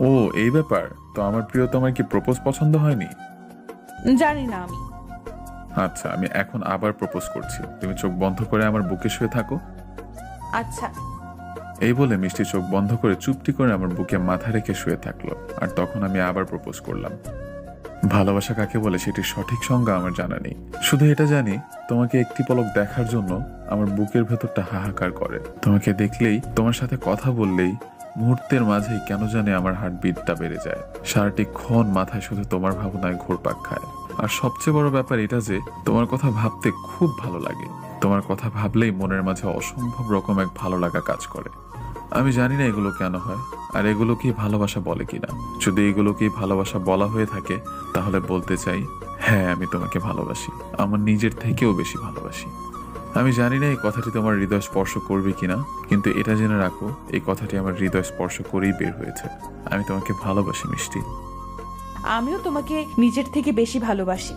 ও এই ব্যাপার। তো আমার প্রিয়, তোমার কি প্রপোজ পছন্দ হয়নি? জানি না আমি। আচ্ছা, আমি এখন আবার প্রপোজ করছি। তুমি চোখ বন্ধ করে আমার বুকে শুয়ে থাকো। আচ্ছা। এই বলে মিষ্টি চোখ বন্ধ করে চুপটি করে আমার বুকে মাথা রেখে শুয়ে থাকলো। আর তখন আমি আবার প্রপোজ করলাম। ভালোবাসা কাকে বলে সেটির সঠিক সংজ্ঞা আমার জানা নেই, শুধু এটা জানি তোমাকে একটি পলক দেখার জন্য আমার বুকের ভেতরটা হাহাকার করে। তোমাকে দেখলেই, তোমার সাথে কথা বললেই মুহূর্তের মাঝেই কেন জানে আমার হার্টবিটটা বেড়ে যায়। সারাটি ক্ষণ মাথায় শুধু তোমার ভাবনায় ঘুরপাক খায়। আর সবচেয়ে বড় ব্যাপার এটা যে তোমার কথা ভাবতে খুব ভালো লাগে। তোমার কথা ভাবলেই মনের মাঝে অসম্ভব রকম এক ভালো লাগা কাজ করে। আমি জানি না এগুলো কেন হয়, আর এগুলোকেই ভালোবাসা বলে কিনা। যদি এগুলোকেই ভালোবাসা বলা হয়ে থাকে তাহলে বলতে চাই, হ্যাঁ আমি তোমাকে ভালোবাসি, আমার নিজের থেকেও বেশি ভালোবাসি। আমি জানি না এই কথাটি তোমার হৃদয় স্পর্শ করবে কিনা, কিন্তু এটা জেনে রাখো এই কথাটি আমার হৃদয় স্পর্শ করেই বের হয়েছে। আমি তোমাকে ভালোবাসি মিষ্টি। আমিও তোমাকে নিজের থেকে বেশি ভালোবাসি।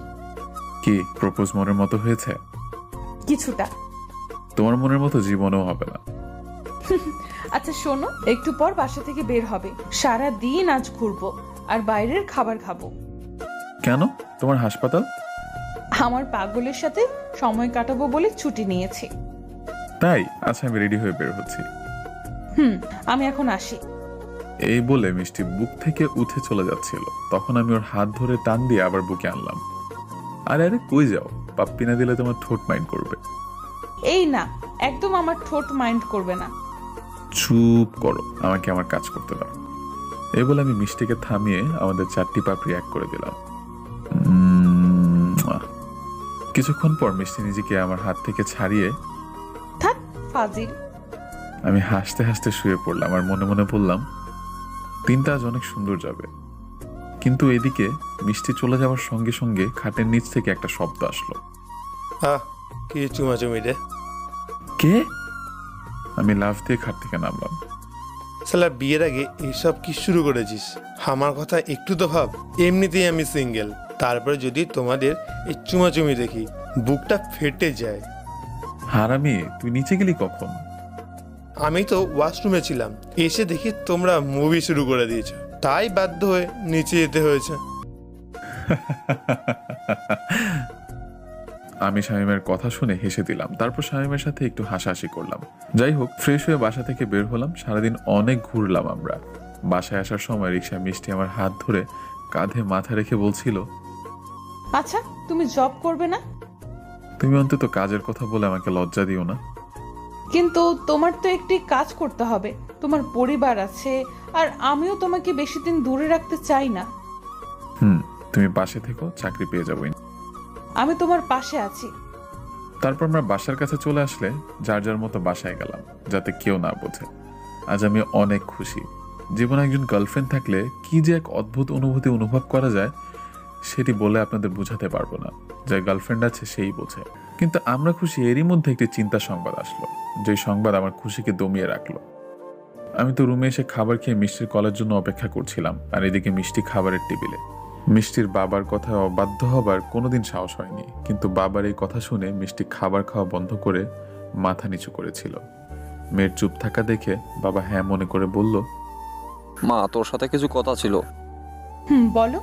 কি প্রপোজ মনের মতো হয়েছে? কিছুটা। তোমার মনের মতো জীবনেও হবে না। আচ্ছা শোনো, একটু পর বাসা থেকে বের হবে, সারা দিন আজ ঘুরবো আর বাইরের খাবার খাবো। কেন? তোমার হাসপাতাল? আমার পাগলের সাথে সময় কাটাবো বলে ছুটি নিয়েছি। তাই? আচ্ছা আমি রেডি হয়ে বের হচ্ছি। আমি এখন আসি। এই বলে মিষ্টি বুক থেকে উঠে চলে যাচ্ছিল। তখন আমি ওর হাত ধরে টান দিয়ে আবার বুকে আনলাম। আরে আরে কই যাও? পাপ্পি না দিলে তোমার ঠোঁট মাইন্ড করবে। এই না, একদম আমার ঠোঁট মাইন্ড করবে না। চুপ করো, আমাকে আমার কাজ করতে দাও। এই বলে আমি মিষ্টিকে থামিয়ে আমাদের 4টি পাপড়ি এক করে দিলাম। কিছুক্ষণ পর মিষ্টি নিজেকে আমার হাত থেকে ছাড়িয়ে থাক ফাজিল। আমি হাসতে হাসতে শুয়ে পড়লাম আর মনে মনে বললাম, দিনটা আজ অনেক সুন্দর যাবে। কিন্তু এদিকে মিষ্টি চলে যাওয়ার সঙ্গে সঙ্গে খাটের নিচ থেকে একটা শব্দ আসলো। কি চুমাচুমি রে? কে? আমি লাফ দিয়ে খাট থেকে নামলাম। শালা বিয়ের আগে এইসব কি শুরু করেছিস? আমার কথা একটু তো ভাব। এমনিতেই আমি সিঙ্গেল, তারপরে যদি তোমাদের এই চুমাচুমি দেখি বুকটা ফেটে যায়। হারামি, তুই নিচে গেলি কখন? আমি তো ওয়াশরুমে ছিলাম, এসে দেখি তোমরা মুভি শুরু করে দিয়েছো, তাই বাধ্য হয়ে নিচে যেতে হয়েছে। আমি শামীমের কথা শুনে হেসে দিলাম। তারপর শামীমের সাথে একটু হাসাহাসি করলাম। যাই হোক, ফ্রেশ হয়ে বাসা থেকে বের হলাম। সারাদিন অনেক ঘুরলাম আমরা। বাসায় আসার সময় রিক্সায় মিষ্টি আমার হাত ধরে কাঁধে মাথা রেখে বলছিল, আচ্ছা তুমি জব করবে না? তুমি অন্তত কাজের কথা বলে আমাকে লজ্জা দিও না। কিন্তু তোমার তো একটি কাজ করতে হবে, তোমার পরিবার আছে, আর আমিও তোমাকে বেশি দিন দূরে রাখতে চাই না। তুমি পাশে থেকো, চাকরি পেয়ে যাবোই। আমি তোমার পাশে আছি। তারপর আমরা বাসার কাছে চলে আসলে যার যার মতো বাসায় গেলাম, যাতে কেউ না বোঝে। আজ আমি অনেক খুশি। জীবনে একজন গার্লফ্রেন্ড থাকলে কি যে এক অদ্ভুত অনুভূতি অনুভব করা যায় সেটি বলে আপনাদের বোঝাতে পারবো না। যার গার্লফ্রেন্ড আছে সেই বোঝে। কিন্তু আমরা খুশি, এরই মধ্যে একটি চিন্তার সংবাদ আসলো, যে সংবাদ আমার খুশিকে দমিয়ে রাখলো। আমি তো রুমে এসে খাবার খেয়ে মিষ্টির কলের জন্য অপেক্ষা করছিলাম, আর এদিকে মিষ্টি খাবারের টেবিলে। মিষ্টির বাবার কথায় অবাধ্য হবার কোনোদিন সাহস হয়নি, কিন্তু বাবার এই কথা শুনে মিষ্টি খাবার খাওয়া বন্ধ করে মাথা নিচু করেছিল। মেয়ের চুপ থাকা দেখে বাবা হ্যাঁ মনে করে বলল, মা তোর সাথে কিছু কথা ছিল। বলো।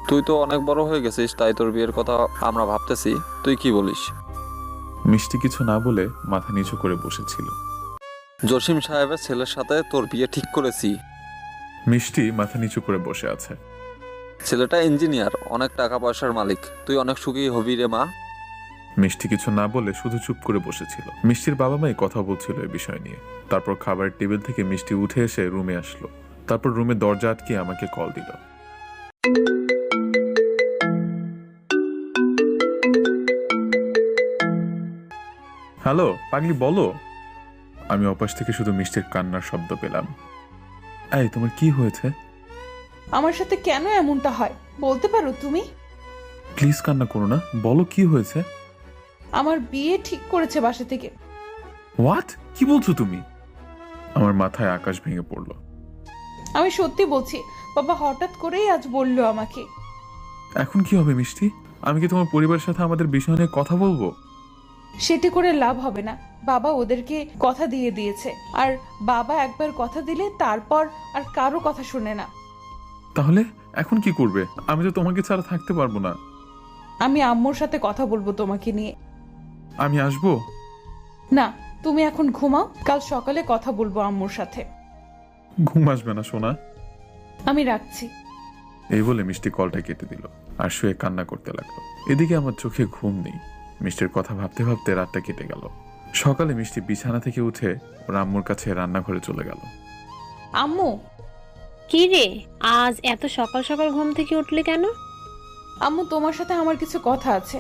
তুই তো অনেক বড় হয়ে গেছিস, তাই তোর বিয়ের কথা আমরা ভাবতেছি, তুই কি বলিস? মিষ্টি কিছু না বলে মাথা নিচু করে বসেছিল। জসিম সাহেবের ছেলের সাথে তোর বিয়ে ঠিক করেছি। মিষ্টি মাথা নিচু করে বসে আছে। ছেলেটা ইঞ্জিনিয়ার, অনেক টাকা পয়সার মালিক, তুই অনেক সুখী হবি রে মা। মিষ্টি কিছু না বলে শুধু চুপ করে বসেছিল। মিষ্টির বাবা মাই কথা বলছিল এই বিষয় নিয়ে। তারপর খাবারের টেবিল থেকে মিষ্টি উঠে এসে রুমে আসলো। তারপর রুমে দরজা আটকে আমাকে কল দিল। হ্যালো পাগলি, বলো। আমি অপাশ থেকে শুধু মিষ্টির কান্নার শব্দ পেলাম। এই তোমার কি হয়েছে? আমার সাথে কেন এমনটা হয় বলতে পারো তুমি? প্লিজ কান্না করো না, বলো কি হয়েছে। আমার বিয়ে ঠিক করেছে বাসা থেকে। হোয়াট? কি বলছো তুমি? আমার মাথায় আকাশ ভেঙে পড়লো। আমি সত্যি বলছি, বাবা হঠাৎ করেই আজ বললো আমাকে। এখন কি হবে মিষ্টি? আমি কি তোমার পরিবারের সাথে আমাদের বিষয় নিয়ে কথা বলবো? সেটি করে লাভ হবে না, বাবা ওদেরকে কথা দিয়ে দিয়েছে, আর বাবা একবার কথা দিলে তারপর আর কারো কথা শুনে না। তাহলে এখন কি করবে? আমি তো তোমাকে ছাড়া থাকতে পারবো না। আমি আম্মুর সাথে কথা বলবো তোমাকে নিয়ে। আমি আসবো? না, তুমি এখন ঘুমাও, কাল সকালে কথা বলবো আম্মুর সাথে। ঘুম আসবে না সোনা? আমি রাখছি। এই বলে মিষ্টি কলটা কেটে দিল আর শুয়ে কান্না করতে লাগলো। এদিকে আমার চোখে ঘুম নেই। মিষ্টির কথা ভাবতে ভাবতে রাতটা কেটে গেল। সকালে মিষ্টি বিছানা থেকে উঠে ওর আম্মুর কাছে রান্নাঘরে চলে গেল। আম্মু। কি রে, আজ এত সকাল সকাল ঘুম থেকে উঠলি কেন? আম্মু, তোমার সাথে আমার কিছু কথা আছে।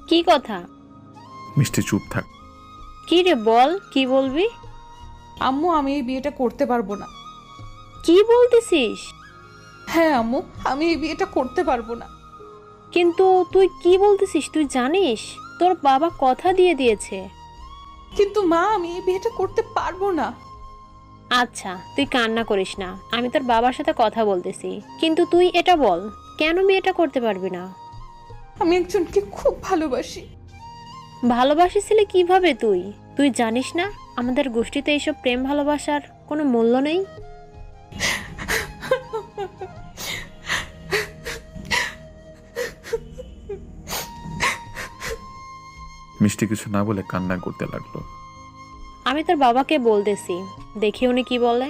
কি কথা? মিষ্টি চুপ থাক। কি রে বল, কি বলবি? আম্মু, আমি এই বিয়েটা করতে পারবো না। কি বলতেছিস? হ্যাঁ আম্মু, আমি এই বিয়েটা করতে পারবো না। কিন্তু তুই কি বলতেছিস? তুই জানিস তোর বাবা কথা দিয়ে দিয়েছে। কিন্তু মা, আমি এই বিয়েটা করতে পারবো না। আচ্ছা, তুই কান্না করিস না, আমি তোর বাবার সাথে কথা বলতেছি। কিন্তু তুই এটা বল, কেন বিয়েটা করতে পারবি না? আমি একজনকে খুব ভালোবাসি। ভালোবাসিসলে কিভাবে তুই? তুই জানিস না আমাদের গোষ্ঠীতে এইসব প্রেম ভালোবাসার কোনো মূল্য নেই। মিষ্টি কিছু না বলে কান্না করতে লাগলো। আমি তোর বাবাকে বলতেছি, দেখি উনি কি বলে।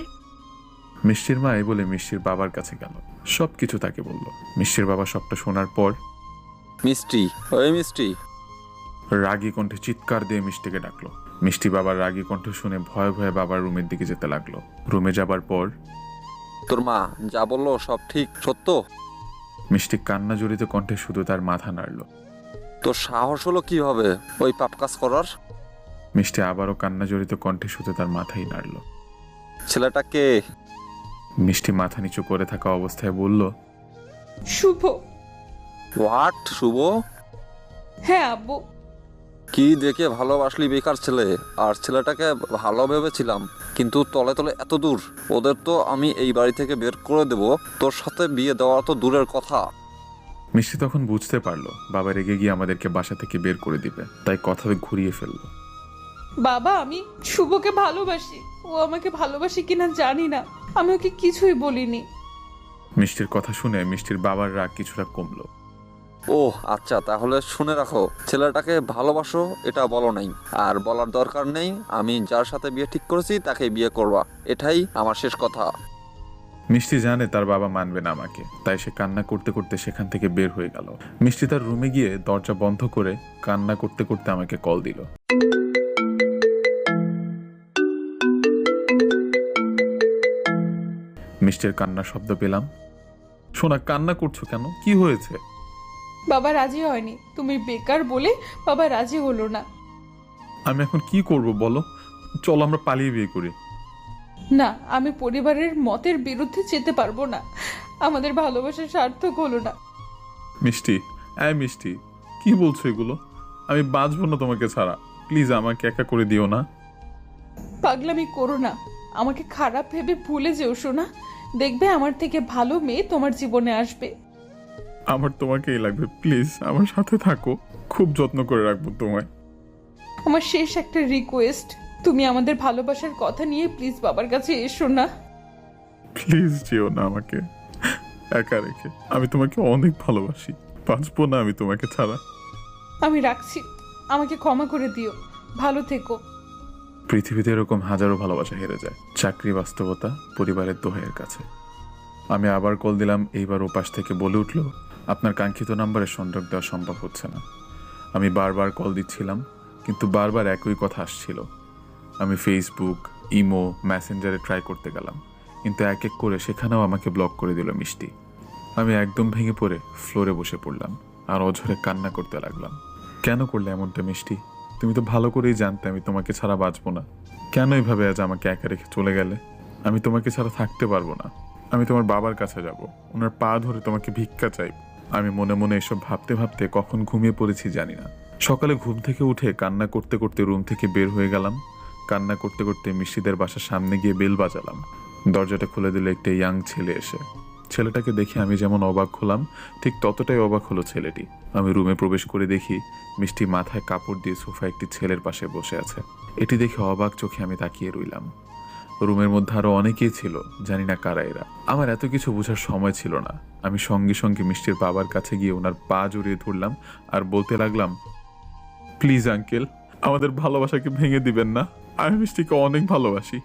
মিষ্টির মা এই বলে মিষ্টির বাবার কাছে গেল, সবকিছু তাকে বলল। মিষ্টির বাবা সবটা শোনার পর মিষ্টি, ওই মিষ্টি, রাগী কণ্ঠে চিৎকার দিয়ে মিষ্টিকে ডাকলো। মিষ্টি বাবার রাগী কণ্ঠ শুনে ভয়ে ভয়ে বাবার রুমের দিকে যেতে লাগলো। রুমে যাবার পর তোর মা যা বললো সব ঠিক সত্য? মিষ্টি কান্না জড়িত কণ্ঠে শুধু তার মাথা নাড়ল। তোর সাহস হলো কিভাবে ওই পাপ কাজ করার? মিষ্টি আবারও কান্না জড়িত কণ্ঠে শুধু তার মাথাই নাড়ল। ছেলেটা কে? মিষ্টি মাথা নিচু করে থাকা অবস্থায় বলল, শুভ। হোয়াট? শুভ? হ্যাঁ আব্বু। কি দেখে ভালোবাসলি বেকার ছেলে? আর ছেলেটাকে ভালো ভেবেছিলাম, কিন্তু তলে তলে এত দূর। ওদের তো আমি এই বাড়ি থেকে বের করে দেব, তোর সাথে বিয়ে দেওয়া তো দূরের কথা। মিষ্টি তখন বুঝতে পারলো বাবা রেগে গিয়ে আমাদেরকে বাসা থেকে বের করে দিবে, তাই কথা ঘুরিয়ে ফেললো। বাবা, আমি শুভকে ভালোবাসি। ও আমাকে ভালোবাসি কিনা জানি না, আমি ওকে কিছুই বলিনি। মিষ্টির কথা শুনে মিষ্টির বাবার রাগ কিছুটা কমলো। ও আচ্ছা, তাহলে শুনে রাখো, ছেলেটাকে ভালোবাসো এটা বলো নাই, আর বলার দরকার নেই। আমি যার সাথে বিয়ে ঠিক করেছি তাকে বিয়ে করবা, এটাই আমার শেষ কথা। মিষ্টি জানে তার বাবা মানবে না আমাকে, তাই সে কান্না করতে করতে সেখান থেকে বের হয়ে গেল। মিষ্টি তার রুমে গিয়ে দরজা বন্ধ করে কান্না করতে করতে আমাকে কল দিল। মিষ্টির কান্নার শব্দ পেলাম। সোনা, কান্না করছো কেন? কি হয়েছে? বাবা রাজি হয়নি, তুমি বেকার বলে বাবা রাজি হলো না। আমি এখন কি করব বলো? চলো আমরা পালিয়ে বিয়ে করি। না, আমি পরিবারের মতের বিরুদ্ধে যেতে পারবো না। আমাদের ভালোবাসা সার্থক হলো না। মিষ্টি, মিষ্টি, কি বলছো এগুলো? আমি বাঁচবো না তোমাকে ছাড়া। প্লিজ আমাকে একা করে দিও না। পাগলামি করো না, আমাকে খারাপ ভেবে ভুলে যেও শোনা। দেখবে আমার থেকে ভালো মেয়ে তোমার জীবনে আসবে। আমার তোমাকেই লাগবে, প্লিজ আমার সাথে থাকো। খুব যত্ন করে রাখবো তোমায়। আমার শেষ একটা রিকোয়েস্ট, তুমি আমাদের ভালোবাসার কথা নিয়ে প্লিজ বাবার কাছে এসো না। প্লিজ যেও না আমাকে একা রেখে। আমি তোমাকে অনেক ভালোবাসি, বাঁচবো না আমি তোমাকে ছাড়া। আমি রাখছি, আমাকে ক্ষমা করে দিও। ভালো থেকো। পৃথিবীতে এরকম হাজারো ভালোবাসা হেরে যায়, চাকরি, বাস্তবতা, পরিবারের দোহাইয়ের কাছে। আমি আবার কল দিলাম। এইবার ওপাশ থেকে বলে উঠলো, আপনার কাঙ্ক্ষিত নাম্বারে সংযোগ দেওয়া সম্ভব হচ্ছে না। আমি বারবার কল দিচ্ছিলাম, কিন্তু বারবার একই কথা আসছিল। আমি ফেসবুক, ইমো, মেসেঞ্জারে ট্রাই করতে গেলাম, কিন্তু এক এক করে সেখানেও আমাকে ব্লক করে দিল মিষ্টি। আমি একদম ভেঙে পড়ে ফ্লোরে বসে পড়লাম আর অঝরে কান্না করতে লাগলাম। কেন করলে এমনটা মিষ্টি? তুমি তো ভালো করেই জানতে আমি তোমাকে ছাড়া বাঁচবো না। কেন এইভাবে আজ আমাকে একা রেখে চলে গেলে? আমি তোমাকে ছাড়া থাকতে পারবো না। আমি তোমার বাবার কাছে যাব, ওনার পা ধরে তোমাকে ভিক্ষা চাইব। আমি মনে মনে এসব ভাবতে ভাবতে কখন ঘুমিয়ে পড়েছি জানি না। সকালে ঘুম থেকে উঠে কান্না করতে করতে রুম থেকে বের হয়ে গেলাম। কান্না করতে করতে মিষ্টিদের বাসার সামনে গিয়ে বেল বাজালাম। দরজাটা খুলে দিল একটা ইয়াং ছেলে এসে। ছেলেটাকে দেখে আমি যেমন অবাক হলাম, ঠিক ততটাই অবাক হলো ছেলেটি। আমি রুমে প্রবেশ করে দেখি মিষ্টি মাথায় কাপড় দিয়ে সোফায় একটি ছেলের পাশে বসে আছে। এটি দেখে অবাক চোখে আমি তাকিয়ে রইলাম। রুমের মধ্যে আরো অনেকেই ছিল, জানি না কারা এরা। আমার এত কিছু বোঝার সময় ছিল না। আমি সঙ্গে সঙ্গে মিষ্টির বাবার কাছে গিয়ে ওনার পা জড়িয়ে ধরলাম আর বলতে লাগলাম, প্লিজ আঙ্কেল, আমাদের ভালোবাসাকে ভেঙে দিবেন না। আমি মিষ্টিকে অনেক ভালোবাসি,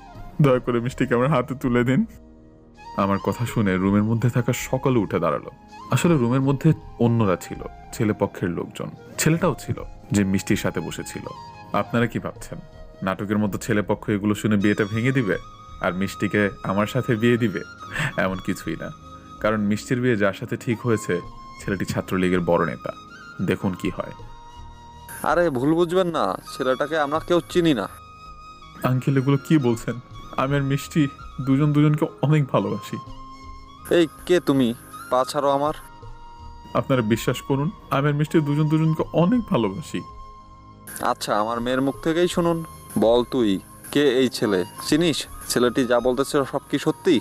দয়া করে মিষ্টিকে আমার হাতে তুলে দিন। আমার কথা শুনে রুমের মধ্যে থাকা সকলে উঠে দাঁড়ালো। আসলে রুমের মধ্যে অন্যরা ছিল, ছেলে পক্ষের লোকজন, ছেলেটাও ছিল যে মিষ্টির সাথে বসেছিল। আপনারা কি ভাবছেন নাটকের মতো ছেলে পক্ষ এগুলো শুনে বিয়েটা ভেঙে দিবে আর মিষ্টিকে আমার সাথে বিয়ে দিবে? এমন কিছুই না, কারণ মিষ্টির বিয়ে যার সাথে ঠিক হয়েছে ছেলেটি ছাত্রলীগের বড় নেতা। দেখুন কি হয়। আরে ভুল বুঝবেন না, ছেলেটাকে আমরা কেউ চিনি না। আঙ্কেল এগুলো কি বলছেন? আমি আর মিষ্টি দুজন দুজনকে অনেক ভালোবাসি। এই কে তুমি? পা ছাড়ো আমার। আপনারা বিশ্বাস করুন, আমি আর মিষ্টি দুজন দুজনকে অনেক ভালোবাসি। আচ্ছা, আমার মেয়ের মুখ থেকেই শুনুন। বল তুই কে এই ছেলে? চিনিস ছেলেটি যা বলতেছে সব কি সত্যি?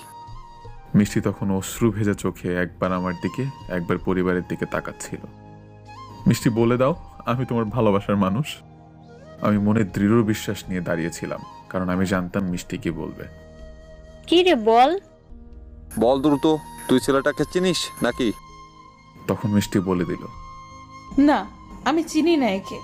মিষ্টি তখন অশ্রু ভেজা চোখে একবার আমার দিকে একবার পরিবারের দিকে তাকাচ্ছিল। মিষ্টি, বলে দাও আমি তোমার ভালোবাসার মানুষ। আমি মনে দৃঢ় বিশ্বাস নিয়ে দাঁড়িয়েছিলাম, কারণ আমি জানতাম মিষ্টি কি বলবে। কি রে বল। বল দ্রুত, তুই ছেলেটাকে চিনিস নাকি? তখন মিষ্টি বলে দিল, না, আমি চিনি না একে।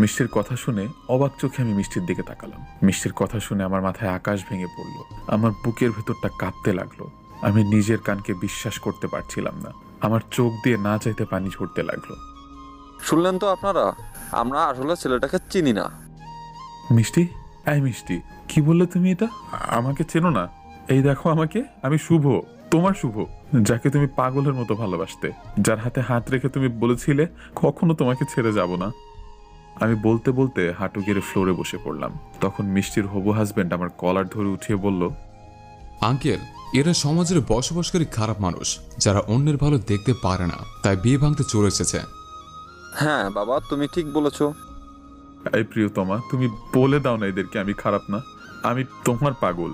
মিষ্টির কথা শুনে অবাক চোখে আমি মিষ্টির দিকে তাকালাম। মিষ্টির কথা শুনে আমার মাথায় আকাশ ভেঙে পড়ল, আমার বুকের ভেতরটা কাঁপতে লাগলো। আমি নিজের কানকে বিশ্বাস করতে পারছিলাম না, আমার চোখ দিয়ে না চাইতে পানি ঝরতে লাগলো। শুনলেন তো আপনারা, আমরা আসলে ছেলেটাকে চিনি না। মিষ্টি, এই মিষ্টি, কি বললে তুমি এটা? আমাকে চেনো না? এই দেখো আমাকে, আমি শুভ, তোমার শুভ, যাকে তুমি পাগলের মতো ভালোবাসতে, যার হাতে হাত রেখে তুমি বলেছিলে কখনো তোমাকে ছেড়ে যাব না। আমি বলতে বলতে হাঁটু গেড়ে ফ্লোরে বসে পড়লাম। তখন মিষ্টির হবু হাজবেন্ড আমার কলার ধরে উঠিয়ে বলল, আঙ্কেল, এরা সমাজের বসবাসকারী খারাপ মানুষ, যারা অন্যের ভালো দেখতে পারে না, তাই বিয়ে ভাঙতে চলে এসেছে। হ্যাঁ বাবা, তুমি ঠিক বলেছো। এই প্রিয়তমা, তুমি বলে দাও না এদেরকে আমি খারাপ না, আমি তোমার পাগল।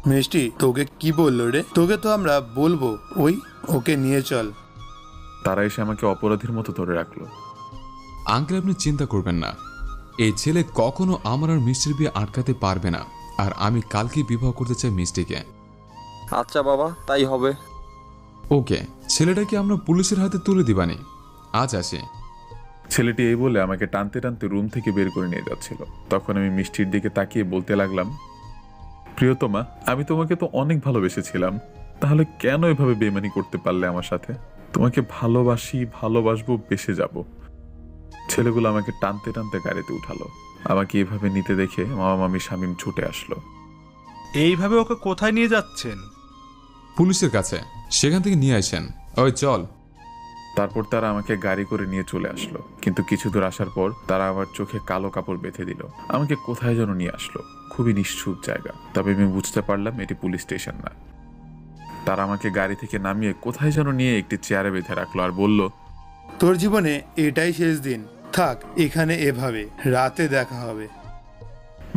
মিষ্টি তোকে কি বললো রে? তোকে তো আমরা বলবো, ওকে নিয়ে চল। তারা এসে আমাকে অপরাধীর মতো ধরে রাখলো। আঙ্কেল, আপনি চিন্তা করবেন না, এই ছেলে কখনো আমার আর মিষ্টির বিয়ে আটকাতে পারবে না। আর আমি কালকে বিবাহ করতে চাই মিষ্টিকে। আচ্ছা বাবা, তাই হবে। ওকে, ছেলেটাকে আমরা পুলিশের হাতে তুলে দিবানি। আজ আসি। ছেলেটি এই বলে আমাকে টানতে টানতে রুম থেকে বের করে নিয়ে যাচ্ছিল। তখন আমি মিষ্টির দিকে তাকিয়ে বলতে লাগলাম, প্রিয়তমা, আমি তোমাকে তো অনেক ভালোবেসেছিলাম, তাহলে কেন এভাবে বেইমানি করতে পারলে আমার সাথে? তোমাকে ভালোবাসি, ভালোবাসবো, বেসে যাব। ছেলেগুলো আমাকে টানতে টানতে গাড়িতে উঠালো। আমাকে এভাবে নিতে দেখে মামা মামি শামীম ছুটে আসলো। এইভাবে ওকে কোথায় নিয়ে যাচ্ছেন? পুলিশের কাছে, সেখান থেকে নিয়ে আসেন। ওই চল। তারপর তারা আমাকে গাড়ি করে নিয়ে চলে আসলো, কিন্তু কিছু দূর আসার পর তারা আমার চোখে কালো কাপড় বেঁধে দিল। আমাকে কোথায় যেন নিয়ে আসলো, খুবই নিশ্চুপ জায়গা। তবে আমি বুঝতে পারলাম এটি পুলিশ স্টেশন না। তারা আমাকে গাড়ি থেকে নামিয়ে কোথায় যেন নিয়ে একটি চেয়ারে বেঁধে রাখলো আর বলল, তোর জীবনে এটাই শেষ দিন, থাক এখানে এভাবে, রাতে দেখা হবে।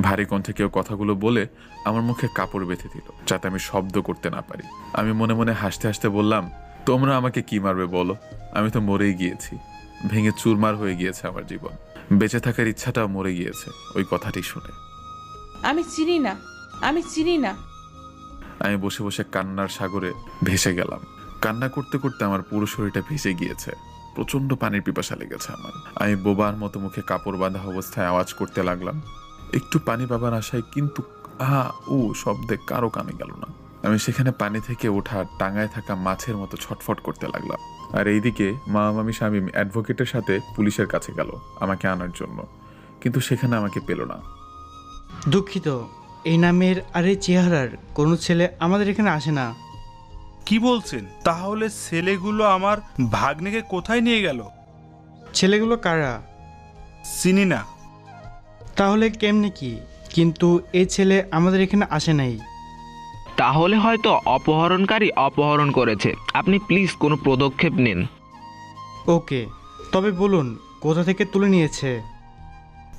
ভারী কণ্ঠে কেউ কথাগুলো বলে আমার মুখে কাপড় বেঁধে দিল, যাতে আমি শব্দ করতে না পারি। আমি মনে মনে হাসতে হাসতে বললাম, তোমরা আমাকে কি মারবে বলো? আমি তো মরেই গিয়েছি, ভেঙে চুরমার হয়ে গিয়েছে আমার জীবন, বেঁচে থাকার ইচ্ছাটাও মরে গিয়েছে ওই কথাটি শুনে। আমি চিনি না, আমি চিনি না। আমি বসে বসে কান্নার সাগরে ভেসে গেলাম। কান্না করতে করতে আমার পুরো শরীরটা ভেসে গিয়েছে, প্রচন্ড পানির পিপাসা লেগেছে আমার। আমি বোবার মতো মুখে কাপড় বাঁধা অবস্থায় আওয়াজ করতে লাগলাম, একটু পানি পাবার আশায়, কিন্তু শব্দে কারো কানে গেল না। আমি সেখানে পানি থেকে ওঠা টাঙায় থাকা মাছের মতো ছটফট করতে লাগলাম। আর এইদিকে মামা মামি শামীম অ্যাডভোকেটের সাথে পুলিশের কাছে গেল আমাকে আনার জন্য, কিন্তু সেখানে আমাকে পেল না। দুঃখিত, এই নামের আর এই চেহারার কোনো ছেলে আমাদের এখানে আসে না। কি বলছেন? তাহলে ছেলেগুলো আমার ভাগ্নেকে কোথায় নিয়ে গেল? ছেলেগুলো কারা? চিনি না। তাহলে কেমনে কি? কিন্তু এই ছেলে আমাদের এখানে আসে নাই। তাহলে হয়তো অপহরণকারী অপহরণ করেছে। আপনি প্লিজ কোনো পদক্ষেপ নিন। ওকে, তবে বলুন কোথা থেকে তুলে নিয়েছে?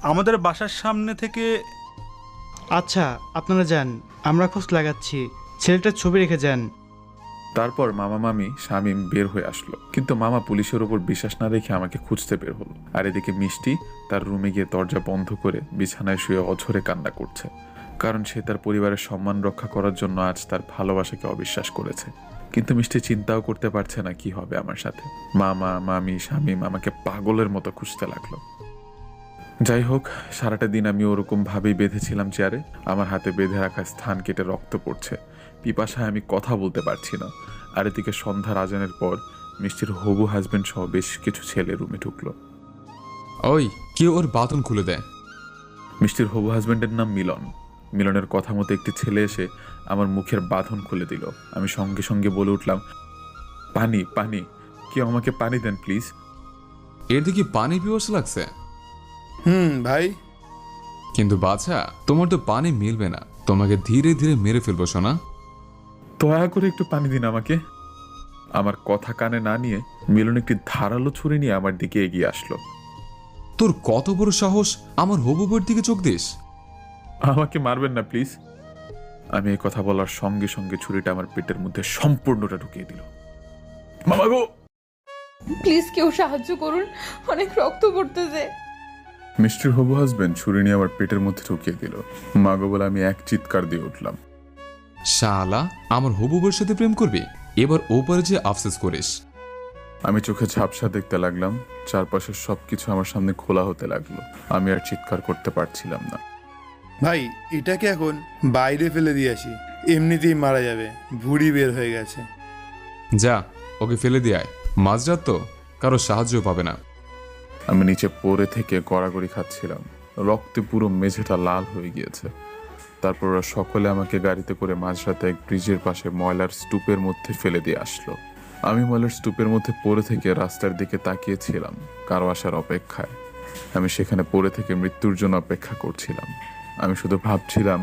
আমাদের বাসার সামনে থেকে। আচ্ছা, আপনারা যান, আমরা খোঁজ লাগাচ্ছি। ছেলেটার ছবি রেখে যান। তারপর মামা মামি শামীম বের হয়ে আসলো, কিন্তু মামা পুলিশের ওপর বিশ্বাস না রেখে আমাকে খুঁজতে বের হলো। আর এদিকে মিষ্টি তার রুমে গিয়ে দরজা বন্ধ করে বিছানায় শুয়ে অঝরে কান্না করছে, কারণ সে তার পরিবারের সম্মান রক্ষা করার জন্য আজ তার ভালোবাসাকে অবিশ্বাস করেছে। কিন্তু মিষ্টি চিন্তাও করতে পারছে না কি হবে আমার সাথে। মামা মামি শামীম আমাকে পাগলের মতো খুঁজতে লাগলো। যাই হোক, সারাটা দিন আমি ওরকম ভাবেই বেঁধেছিলাম চেয়ারে। আমার হাতে বেঁধে রাখা স্থান কেটে রক্ত পড়ছে। পিপাসায় আমি কথা বলতে পারছি না। আর এদিকে সন্ধ্যার আজানের পর মিষ্টির হবু হাজবেন্ড সহ বেশ কিছু ছেলে রুমে ঢুকলো। ওই কেউ ওর বাঁধন খুলে দেয়। মিষ্টির হবু হাজবেন্ডের নাম মিলন। মিলনের কথা মতো একটি ছেলে এসে আমার মুখের বাঁধন খুলে দিল। আমি সঙ্গে সঙ্গে বলে উঠলাম, পানি পানি, কেউ আমাকে পানি দেন প্লিজ। এর দিকে পানি পিপাসা লাগছে। ভাই। কিন্তু বাছা, তোমার তো পানি মিলবে না, তোমাকে ধীরে ধীরে মেরে ফেলবো সোনা। দয়া করে একটু পানি দিন আমাকে। আমার কথা কানে না নিয়ে মিলন একটি ধারালো ছুরি নিয়ে আমার দিকে এগিয়ে আসলো। তোর কত বড় সাহস আমার হবু বউয়ের দিকে চোখ দিস? আমাকে মারবেন না প্লিজ। আমি এই কথা বলার সঙ্গে সঙ্গে ছুরিটা আমার পেটের মধ্যে সম্পূর্ণটা ঢুকিয়ে দিল। মামা গো, প্লিজ কেউ সাহায্য করুন, অনেক রক্ত পড়তেছে। মিষ্টির হবু হাজবেন্ড ছুরি নিয়ে আমার পেটের মধ্যে ঢুকিয়ে দিল। মাগো বলে আমি এক চিৎকার দিয়ে উঠলাম। শালা, আমার হবু বউয়ের সাথে প্রেম করবি? এবার ওপারে যে আফসোস করিস। আমি চোখে ঝাপসা দেখতে লাগলাম। চারপাশের সবকিছু আমার সামনে খোলা হতে লাগলো। আমি আর চিৎকার করতে পারছিলাম না। ভাই, এটাকে এখন বাইরে ফেলে দিয়ে আসি, এমনিতেই মারা যাবে, ভুঁড়ি বের হয়ে গেছে। যা, ওকে ফেলে দিয়ে আয়। মাঝরাত তো, কারো সাহায্য পাবে না। আমি নিচে পড়ে থেকে গড়াগড়ি খাচ্ছিলাম। রক্তে পুরো মেঝেটা লাল হয়ে গিয়েছে। তারপর ওরা সকলে আমাকে গাড়িতে করে মাঝরাতে এক ব্রিজের পাশে ময়লার স্তূপের মধ্যে ফেলে দিয়ে আসলো। আমি ময়লার স্তূপের মধ্যে পড়ে থেকে রাস্তার দিকে তাকিয়েছিলাম কারো আসার অপেক্ষায়। আমি সেখানে পড়ে থেকে মৃত্যুর জন্য অপেক্ষা করছিলাম। আমি শুধু ভাবছিলাম,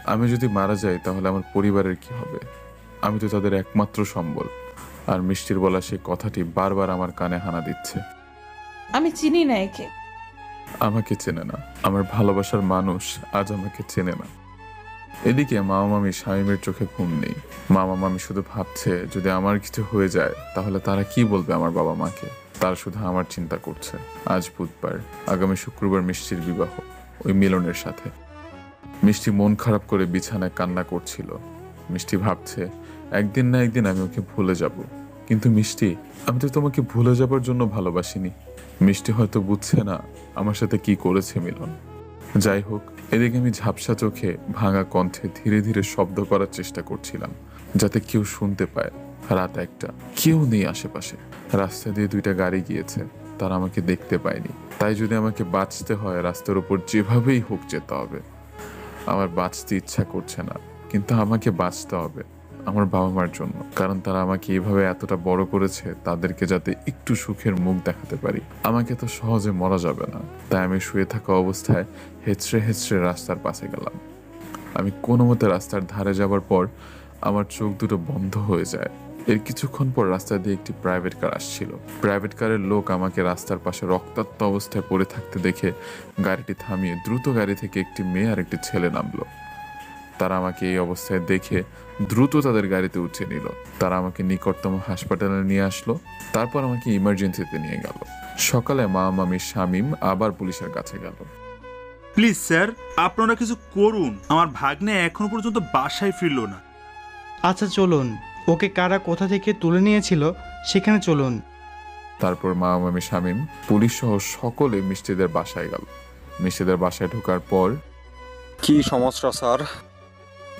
আমি যদি মারা যাই তাহলে আমার পরিবারের কি হবে? আমি তো তাদের একমাত্র সম্বল। আর মিষ্টির বলা সেই কথাটি বারবার আমার কানে হানা দিচ্ছে। আমি চিনি না একে। আমাকে চেনে না, আমার ভালোবাসার মানুষ আজ আমাকে চেনে না। এদিকে মামা মামি শামীমের চোখে ঘুম নেই। মামা মামি শুধু ভাবছে যদি আমার কিছু হয়ে যায় তাহলে তারা কি বলবে আমার বাবা মাকে। তারা শুধু আমার চিন্তা করছে। আজ বুধবার, আগামী শুক্রবার মিষ্টির বিবাহ ওই মিলনের সাথে। মিষ্টি মন খারাপ করে বিছানায় কান্না করছিল। মিষ্টি ভাবছে একদিন না একদিন আমি ওকে ভুলে যাব। কিন্তু মিষ্টি, আমি তো তোমাকে ভুলে যাবার জন্য ভালোবাসিনি। মিষ্টি হয়তো বুঝছে না আমার সাথে কি করেছে মিলন। যাই হোক, এদিকে আমি ঝাপসা চোখে ভাঙা কণ্ঠে ধীরে ধীরে শব্দ করার চেষ্টা করছিলাম যাতে কেউ শুনতে পায়। রাত একটা, কেউ নেই আশেপাশে। রাস্তা দিয়ে দুইটা গাড়ি গিয়েছে, তারা আমাকে দেখতে পায়নি। তাই যদি আমাকে বাঁচতে হয় রাস্তার উপর যেভাবেই হোক যেতে হবে। আমার বাঁচতে ইচ্ছা করছে না, কিন্তু আমাকে বাঁচতে হবে আমার বাবা মার জন্য। কারণ তারা আমাকে এইভাবে এতটা বড় করেছে, তাদেরকে যাতে একটু সুখের মুখ দেখাতে পারি। আমাকে তো সহজে মরা যাবে না। তাই আমি শুয়ে থাকা অবস্থায় হেঁচড়ে হেঁচড়ে রাস্তার পাশে গেলাম। আমি কোনো মতে রাস্তার ধারে যাবার পর আমার চোখ দুটো বন্ধ হয়ে যায়। এর কিছুক্ষণ পর রাস্তা দিয়ে একটি প্রাইভেট কার আসছিল। প্রাইভেট কারের লোক আমাকে রাস্তার পাশে রক্তাক্ত অবস্থায় পড়ে থাকতে দেখে গাড়িটি থামিয়ে দ্রুত গাড়ি থেকে একটি মেয়ে আর একটি ছেলে নামলো। তারা আমাকে এই অবস্থায় দেখে দ্রুত তাদের গাড়িতে উঠিয়ে নিল। তারা আমাকে নিকটতম হাসপাতালে নিয়ে আসলো। তারপর আমাকে ইমার্জেন্সিতে নিয়ে গেল। সকালে মা মামি শামীম আবার পুলিশের কাছে গেল। প্লিজ স্যার, আপনারা কিছু করুন, আমার ভাগ্নে এখনো পর্যন্ত বাসায় ফিরলো না। আচ্ছা চলুন, ওকে কারা কোথা থেকে তুলে নিয়েছিল সেখানে চলুন। তারপর মা মামি শামীম পুলিশ সহ সকলে মিষ্টিদের বাসায় গেল। মিষ্টিদের বাসায় ঢোকার পর, কি সমস্যা স্যার?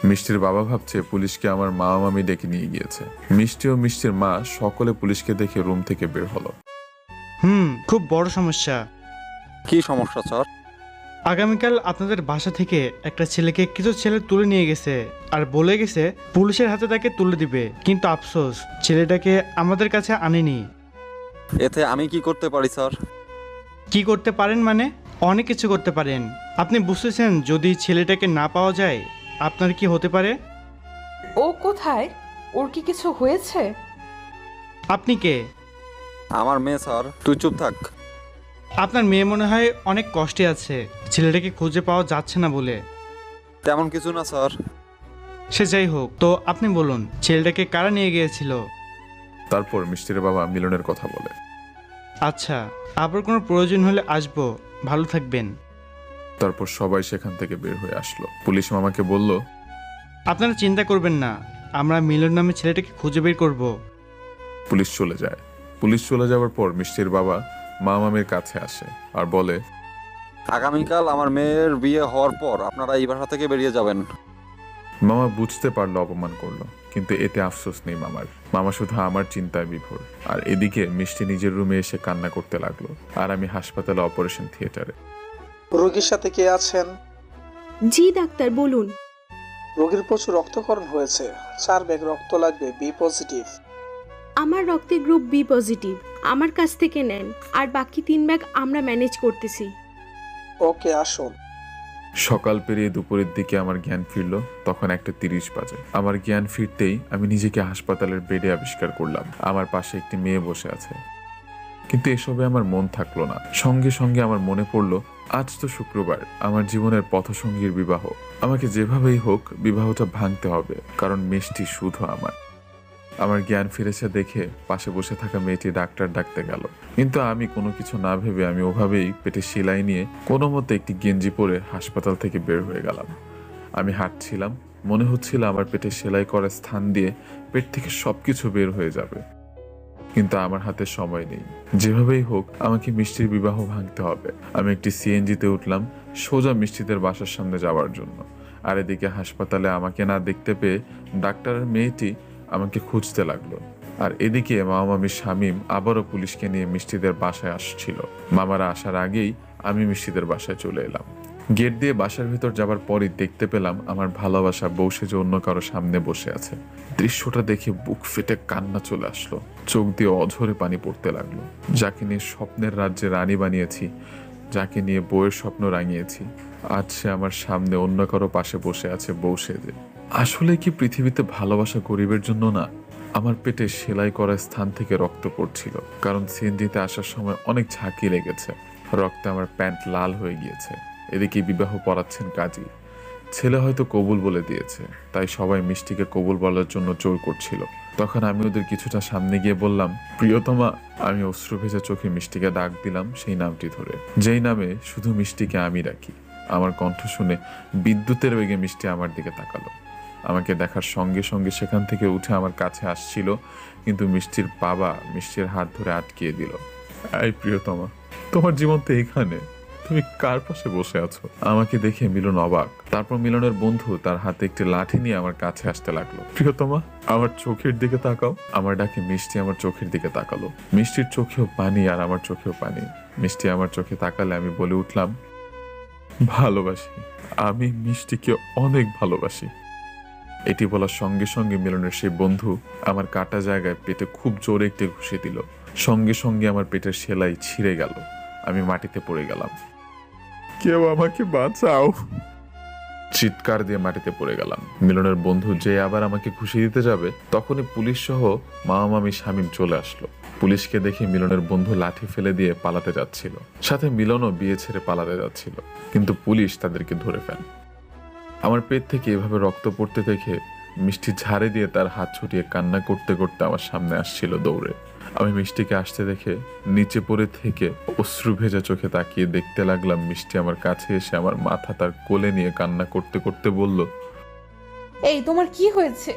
মিষ্টির বাবা ভাবছে পুলিশকে আমার মা মামি ডেকে নিয়ে গিয়েছে। মিষ্টি ও মিষ্টির মা সকলে পুলিশকে দেখে রুম থেকে বের হলো। খুব বড় সমস্যা। কি সমস্যা স্যার? আগামীকাল আপনাদের বাসা থেকে একটা ছেলেকে কিছু ছেলে তুলে নিয়ে গেছে আর বলে গেছে পুলিশের হাতে তাকে তুলে দিবে। কিন্তু আফসোস, ছেলেটাকে আমাদের কাছে আনেনি। এতে আমি কি করতে পারি স্যার? কি করতে পারেন মানে? অনেক কিছু করতে পারেন। আপনি বুঝতেছেন যদি ছেলেটাকে না পাওয়া যায় আপনার কি হতে পারে? ও কোথায়? ওর কি কিছু হয়েছে? আপনি কে? আমার মেয়ে স্যার। তুই চুপ থাক। আপনার মেয়ে মনে হয় অনেক কষ্টে আছে, ছেলেটাকে খুঁজে পাওয়া যাচ্ছে না বলে। তেমন কিছু না স্যার। সে যাই হোক, তো আপনি বলুন ছেলেটাকে কারা নিয়ে গিয়েছিল? তারপর মিষ্টির বাবা মিলনের কথা বলে। আচ্ছা, আবার কোনো প্রয়োজন হলে আসবো, ভালো থাকবেন। তারপর সবাই সেখান থেকে বের হয়ে আসলো। পুলিশ মামাকে বলল, আপনারা চিন্তা করবেন না, আমরা মিলন নামে ছেলেটাকে খুঁজে বের করব। পুলিশ চলে যায়। পুলিশ চলে যাওয়ার পর মিষ্টির বাবা মা মামির কাছে আসে আর বলে, আগামীকাল আমার মেয়ের বিয়ে হওয়ার পর আপনারা এই বাসা থেকে বেরিয়ে যাবেন। মামা বুঝতে পারলো অপমান করলো, কিন্তু এতে আফসোস নেই মামার। মামা শুধু আমার চিন্তায় বিভোর। আর এদিকে মিষ্টি নিজের রুমে এসে কান্না করতে লাগলো, আর আমি হাসপাতালে অপারেশন থিয়েটারে। রোগীর সাথে কে আছেন? জি ডাক্তার, বলুন। রোগীর প্রচুর রক্তক্ষরণ হয়েছে, 4 ব্যাগ রক্ত লাগবে, বি পজিটিভ। আমার রক্তের গ্রুপ বি পজিটিভ, আমার কাছ থেকে নেন, আর বাকি 3 ব্যাগ আমরা ম্যানেজ করতেছি। ওকে, আসুন। সকাল পেরিয়ে দুপুরের দিকে আমার জ্ঞান ফিরল, তখন 1:30 বাজে। আমার জ্ঞান ফিরতেই আমি নিজেকে হাসপাতালের বেডে আবিষ্কার করলাম। আমার পাশে একটি মেয়ে বসে আছে, কিন্তু এসবে আমার মন থাকলো না। সঙ্গে সঙ্গে আমার মনে পড়লো আজ তো শুক্রবার, আমার জীবনের পথসঙ্গীর বিবাহ। আমাকে যেভাবেই হোক বিবাহটা ভাঙতে হবে, কারণ মিষ্টি শুধু আমার। আমার জ্ঞান ফিরেছে দেখে পাশে বসে থাকা মেয়েটি ডাক্তার ডাকতে গেল, কিন্তু আমি কোনো কিছু না ভেবে আমি ওভাবেই পেটে সেলাই নিয়ে কোনো মতে একটি গেঞ্জি পরে হাসপাতাল থেকে বের হয়ে গেলাম। আমি হাঁটছিলাম, মনে হচ্ছিল আমার পেটে সেলাই করার স্থান দিয়ে পেট থেকে সবকিছু বের হয়ে যাবে, কিন্তু আমার হাতে সময় নেই। যেভাবেই হোক আমাকে মিষ্টির বিবাহ ভাঙতে হবে। আমি একটি সিএনজিতে উঠলাম, সোজা মিষ্টিদের বাসার সামনে যাওয়ার জন্য। আর এদিকে হাসপাতালে আমাকে না দেখতে পেয়ে ডাক্তারের মেয়েটি আমাকে খুঁজতে লাগলো। আর এদিকে মামামি শামীম আবারও পুলিশকে নিয়ে মিষ্টিদের বাসায় আসছিল। মামারা আসার আগেই আমি মিষ্টিদের বাসায় চলে এলাম। গেট দিয়ে বাসার ভিতর যাবার পরই দেখতে পেলাম আমার ভালোবাসা বউ সেজে অন্য কারো সামনে বসে আছে। দৃশ্যটা দেখে বুক ফেটে কান্না চলে আসলো, চোখ দিয়ে অঝরে পানি পড়তে লাগলো। যাকে নিয়ে স্বপ্নের রাজ্যে রানী বানিয়েছি, যাকে নিয়ে বউয়ের স্বপ্ন রাঙিয়েছি, আজ সে আমার সামনে অন্য কারো পাশে বসে আছে বউ সেজে। আসলে কি পৃথিবীতে ভালোবাসা গরিবের জন্য না? আমার পেটে সেলাই করা স্থান থেকে রক্ত পড়ছিল, কারণ সিএনজিতে আসার সময় অনেক ঝাঁকি লেগেছে। রক্তে আমার প্যান্ট লাল হয়ে গিয়েছে। এদিকে বিবাহ পড়াচ্ছেন কাজী। ছেলে হয়তো কবুল বলে দিয়েছে, তাই সবাই মিষ্টিকে কবুল বলার জন্য জোর করছিল। তখন আমি ওদের কিছুটা সামনে গিয়ে বললাম, প্রিয়তমা। আমি অশ্রু ভেজা চোখে মিষ্টিকে ডাক দিলাম সেই নামটি ধরে, যেই নামে শুধু মিষ্টিকে আমি রাখি। আমার কণ্ঠ শুনে বিদ্যুতের বেগে মিষ্টি আমার দিকে তাকালো। আমাকে দেখার সঙ্গে সঙ্গে সেখান থেকে উঠে আমার কাছে আসছিল, কিন্তু মিষ্টির বাবা মিষ্টির হাত ধরে আটকিয়ে দিল। এই প্রিয়তমা, তোমার জীবন তো এখানে, তুমি কার পাশে বসে আছো? আমাকে দেখে মিলন অবাক। তারপর মিলনের বন্ধু তার হাতে একটি লাঠি নিয়ে আমার কাছে আসতে লাগলো। প্রিয়তমা, আমার চোখের দিকে তাকাও। আমার ডাকে মিষ্টি আমার চোখের দিকে তাকালো। মিষ্টির চোখেও পানি আর আমার চোখেও পানি। মিষ্টি আমার চোখে তাকালে আমি বলে উঠলাম, ভালোবাসি, আমি মিষ্টিকে অনেক ভালোবাসি। এটি বলার সঙ্গে সঙ্গে মিলনের সেই বন্ধু আমার কাটা জায়গায় পেটে খুব জোরে একটি ঘুষি দিল। সঙ্গে সঙ্গে আমার পেটের সেলাই ছিঁড়ে গেল। আমি মাটিতে পড়ে গেলাম। কেউ আমাকে বাঁচাও! চিৎকার দিয়ে মাটিতে পড়ে গেলাম। মিলনের বন্ধু যে আবার আমাকে ঘুষি দিতে যাবে, তখনই পুলিশ সহ মামামি শামীম চলে আসলো। পুলিশকে দেখে মিলনের বন্ধু লাঠি ফেলে দিয়ে পালাতে যাচ্ছিল, সাথে মিলনও বিয়ে ছেড়ে পালাতে যাচ্ছিল, কিন্তু পুলিশ তাদেরকে ধরে ফেলে। আমার পেট থেকে এভাবে রক্ত পড়তে দেখে মিষ্টি ঝাড়ে দিয়ে তার হাত ছুটিয়ে কান্না করতে করতে আমার সামনে আসছিল দৌড়ে। আমি মিষ্টিকে আসতে দেখে নিচে পড়ে থেকে অশ্রু ভেজা চোখে তাকিয়ে দেখতে লাগলাম। মিষ্টি আমার কাছে এসে আমার মাথা তার কোলে নিয়ে কান্না করতে করতে বলল, এই তোমার কি হয়েছে?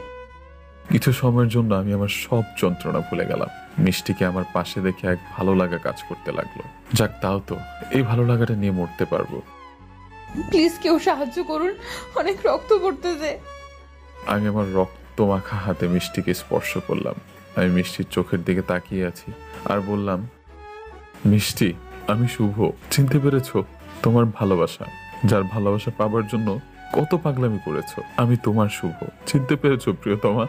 কিছু সময়ের জন্য আমি আমার সব যন্ত্রণা ভুলে গেলাম। মিষ্টিকে আমার পাশে দেখে এক ভালো লাগা কাজ করতে লাগলো। যাক, তাও তো এই ভালো লাগাটা নিয়ে মরতে পারবো। প্লিজ কেউ সাহায্য করুন, অনেক রক্ত পড়তেছে। আমি আমার রক্ত মাখা হাতে মিষ্টিকে স্পর্শ করলাম। আমি মিষ্টির চোখের দিকে তাকিয়ে আছি আর বললাম, মিষ্টি, আমি শুভ। চিনতে পেরেছো? তোমার ভালোবাসা, যার ভালোবাসা পাবার জন্য কত পাগলামি করেছো, আমি তোমার শুভ। চিনতে পেরেছো প্রিয়তমা?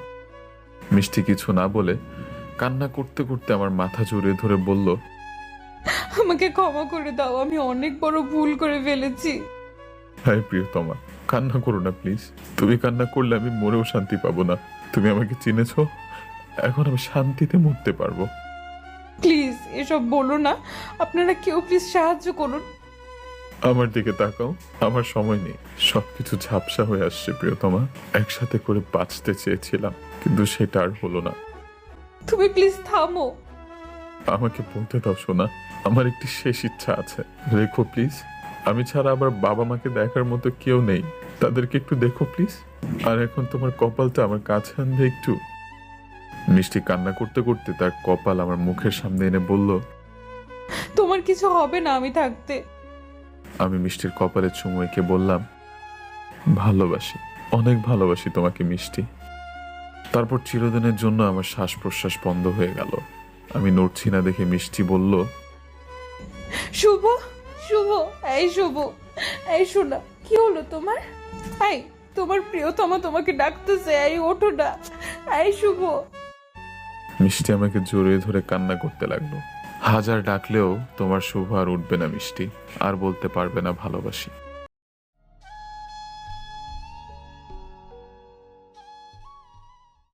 মিষ্টি কিছু না বলে কান্না করতে করতে আমার মাথা জড়িয়ে ধরে বলল, আমাকে ক্ষমা করে দাও, আমি অনেক বড় ভুল করে ফেলেছি। হ্যাঁ প্রিয়তমা, কান্না করো না প্লিজ। তুমি কান্না করলে আমি মরেও শান্তি পাবো না। তুমি আমাকে চিনেছো, এখন আমি শান্তিতে মরতে পারবো। প্লিজ এসব বলো না, আপনারা কেউ প্লিজ সাহায্য করুন। আমার দিকে তাকাও, আমার সময় নেই। সবকিছু ঝাপসা হয়ে আসছে প্রিয়তমা। একসাথে করে বাঁচতে চেয়েছিলাম, কিন্তু সেটা আর হলো না। তুমি প্লিজ থামো। আমাকে বলতে দাও সোনা, আমার একটি শেষ ইচ্ছা আছে। রেখো প্লিজ। আমি ছাড়া আবার বাবা মাকে দেখার মতো কেউ নেই, তাদেরকে একটু দেখো প্লিজ। আর এখন তোমার কপালটা আমার কাছে আনবে একটু। মিষ্টি কান্না করতে করতে তার কপাল আমার মুখের সামনে এনে বলল, তোমার কিছু হবে না আমি থাকতে। আমি মিষ্টির কপালে চুমু এঁকে বললাম, ভালোবাসি, অনেক ভালোবাসি তোমাকে মিষ্টি। তারপর চিরদিনের জন্য আমার শ্বাস প্রশ্বাস বন্ধ হয়ে গেল। আমি নড়ছি না দেখে মিষ্টি বলল, শুভ, শুভ, এই শুভ, এই শোনা, কি হলো তোমার? এই তোমার প্রিয়তমা তোমাকে ডাকতেছে, এই ওঠো না, এই শুভ। মিষ্টি আমাকে জড়িয়ে ধরে কান্না করতে লাগলো। হাজার ডাকলেও তোমার শুভ আর উঠবে না মিষ্টি, আর বলতে পারবে না ভালোবাসি।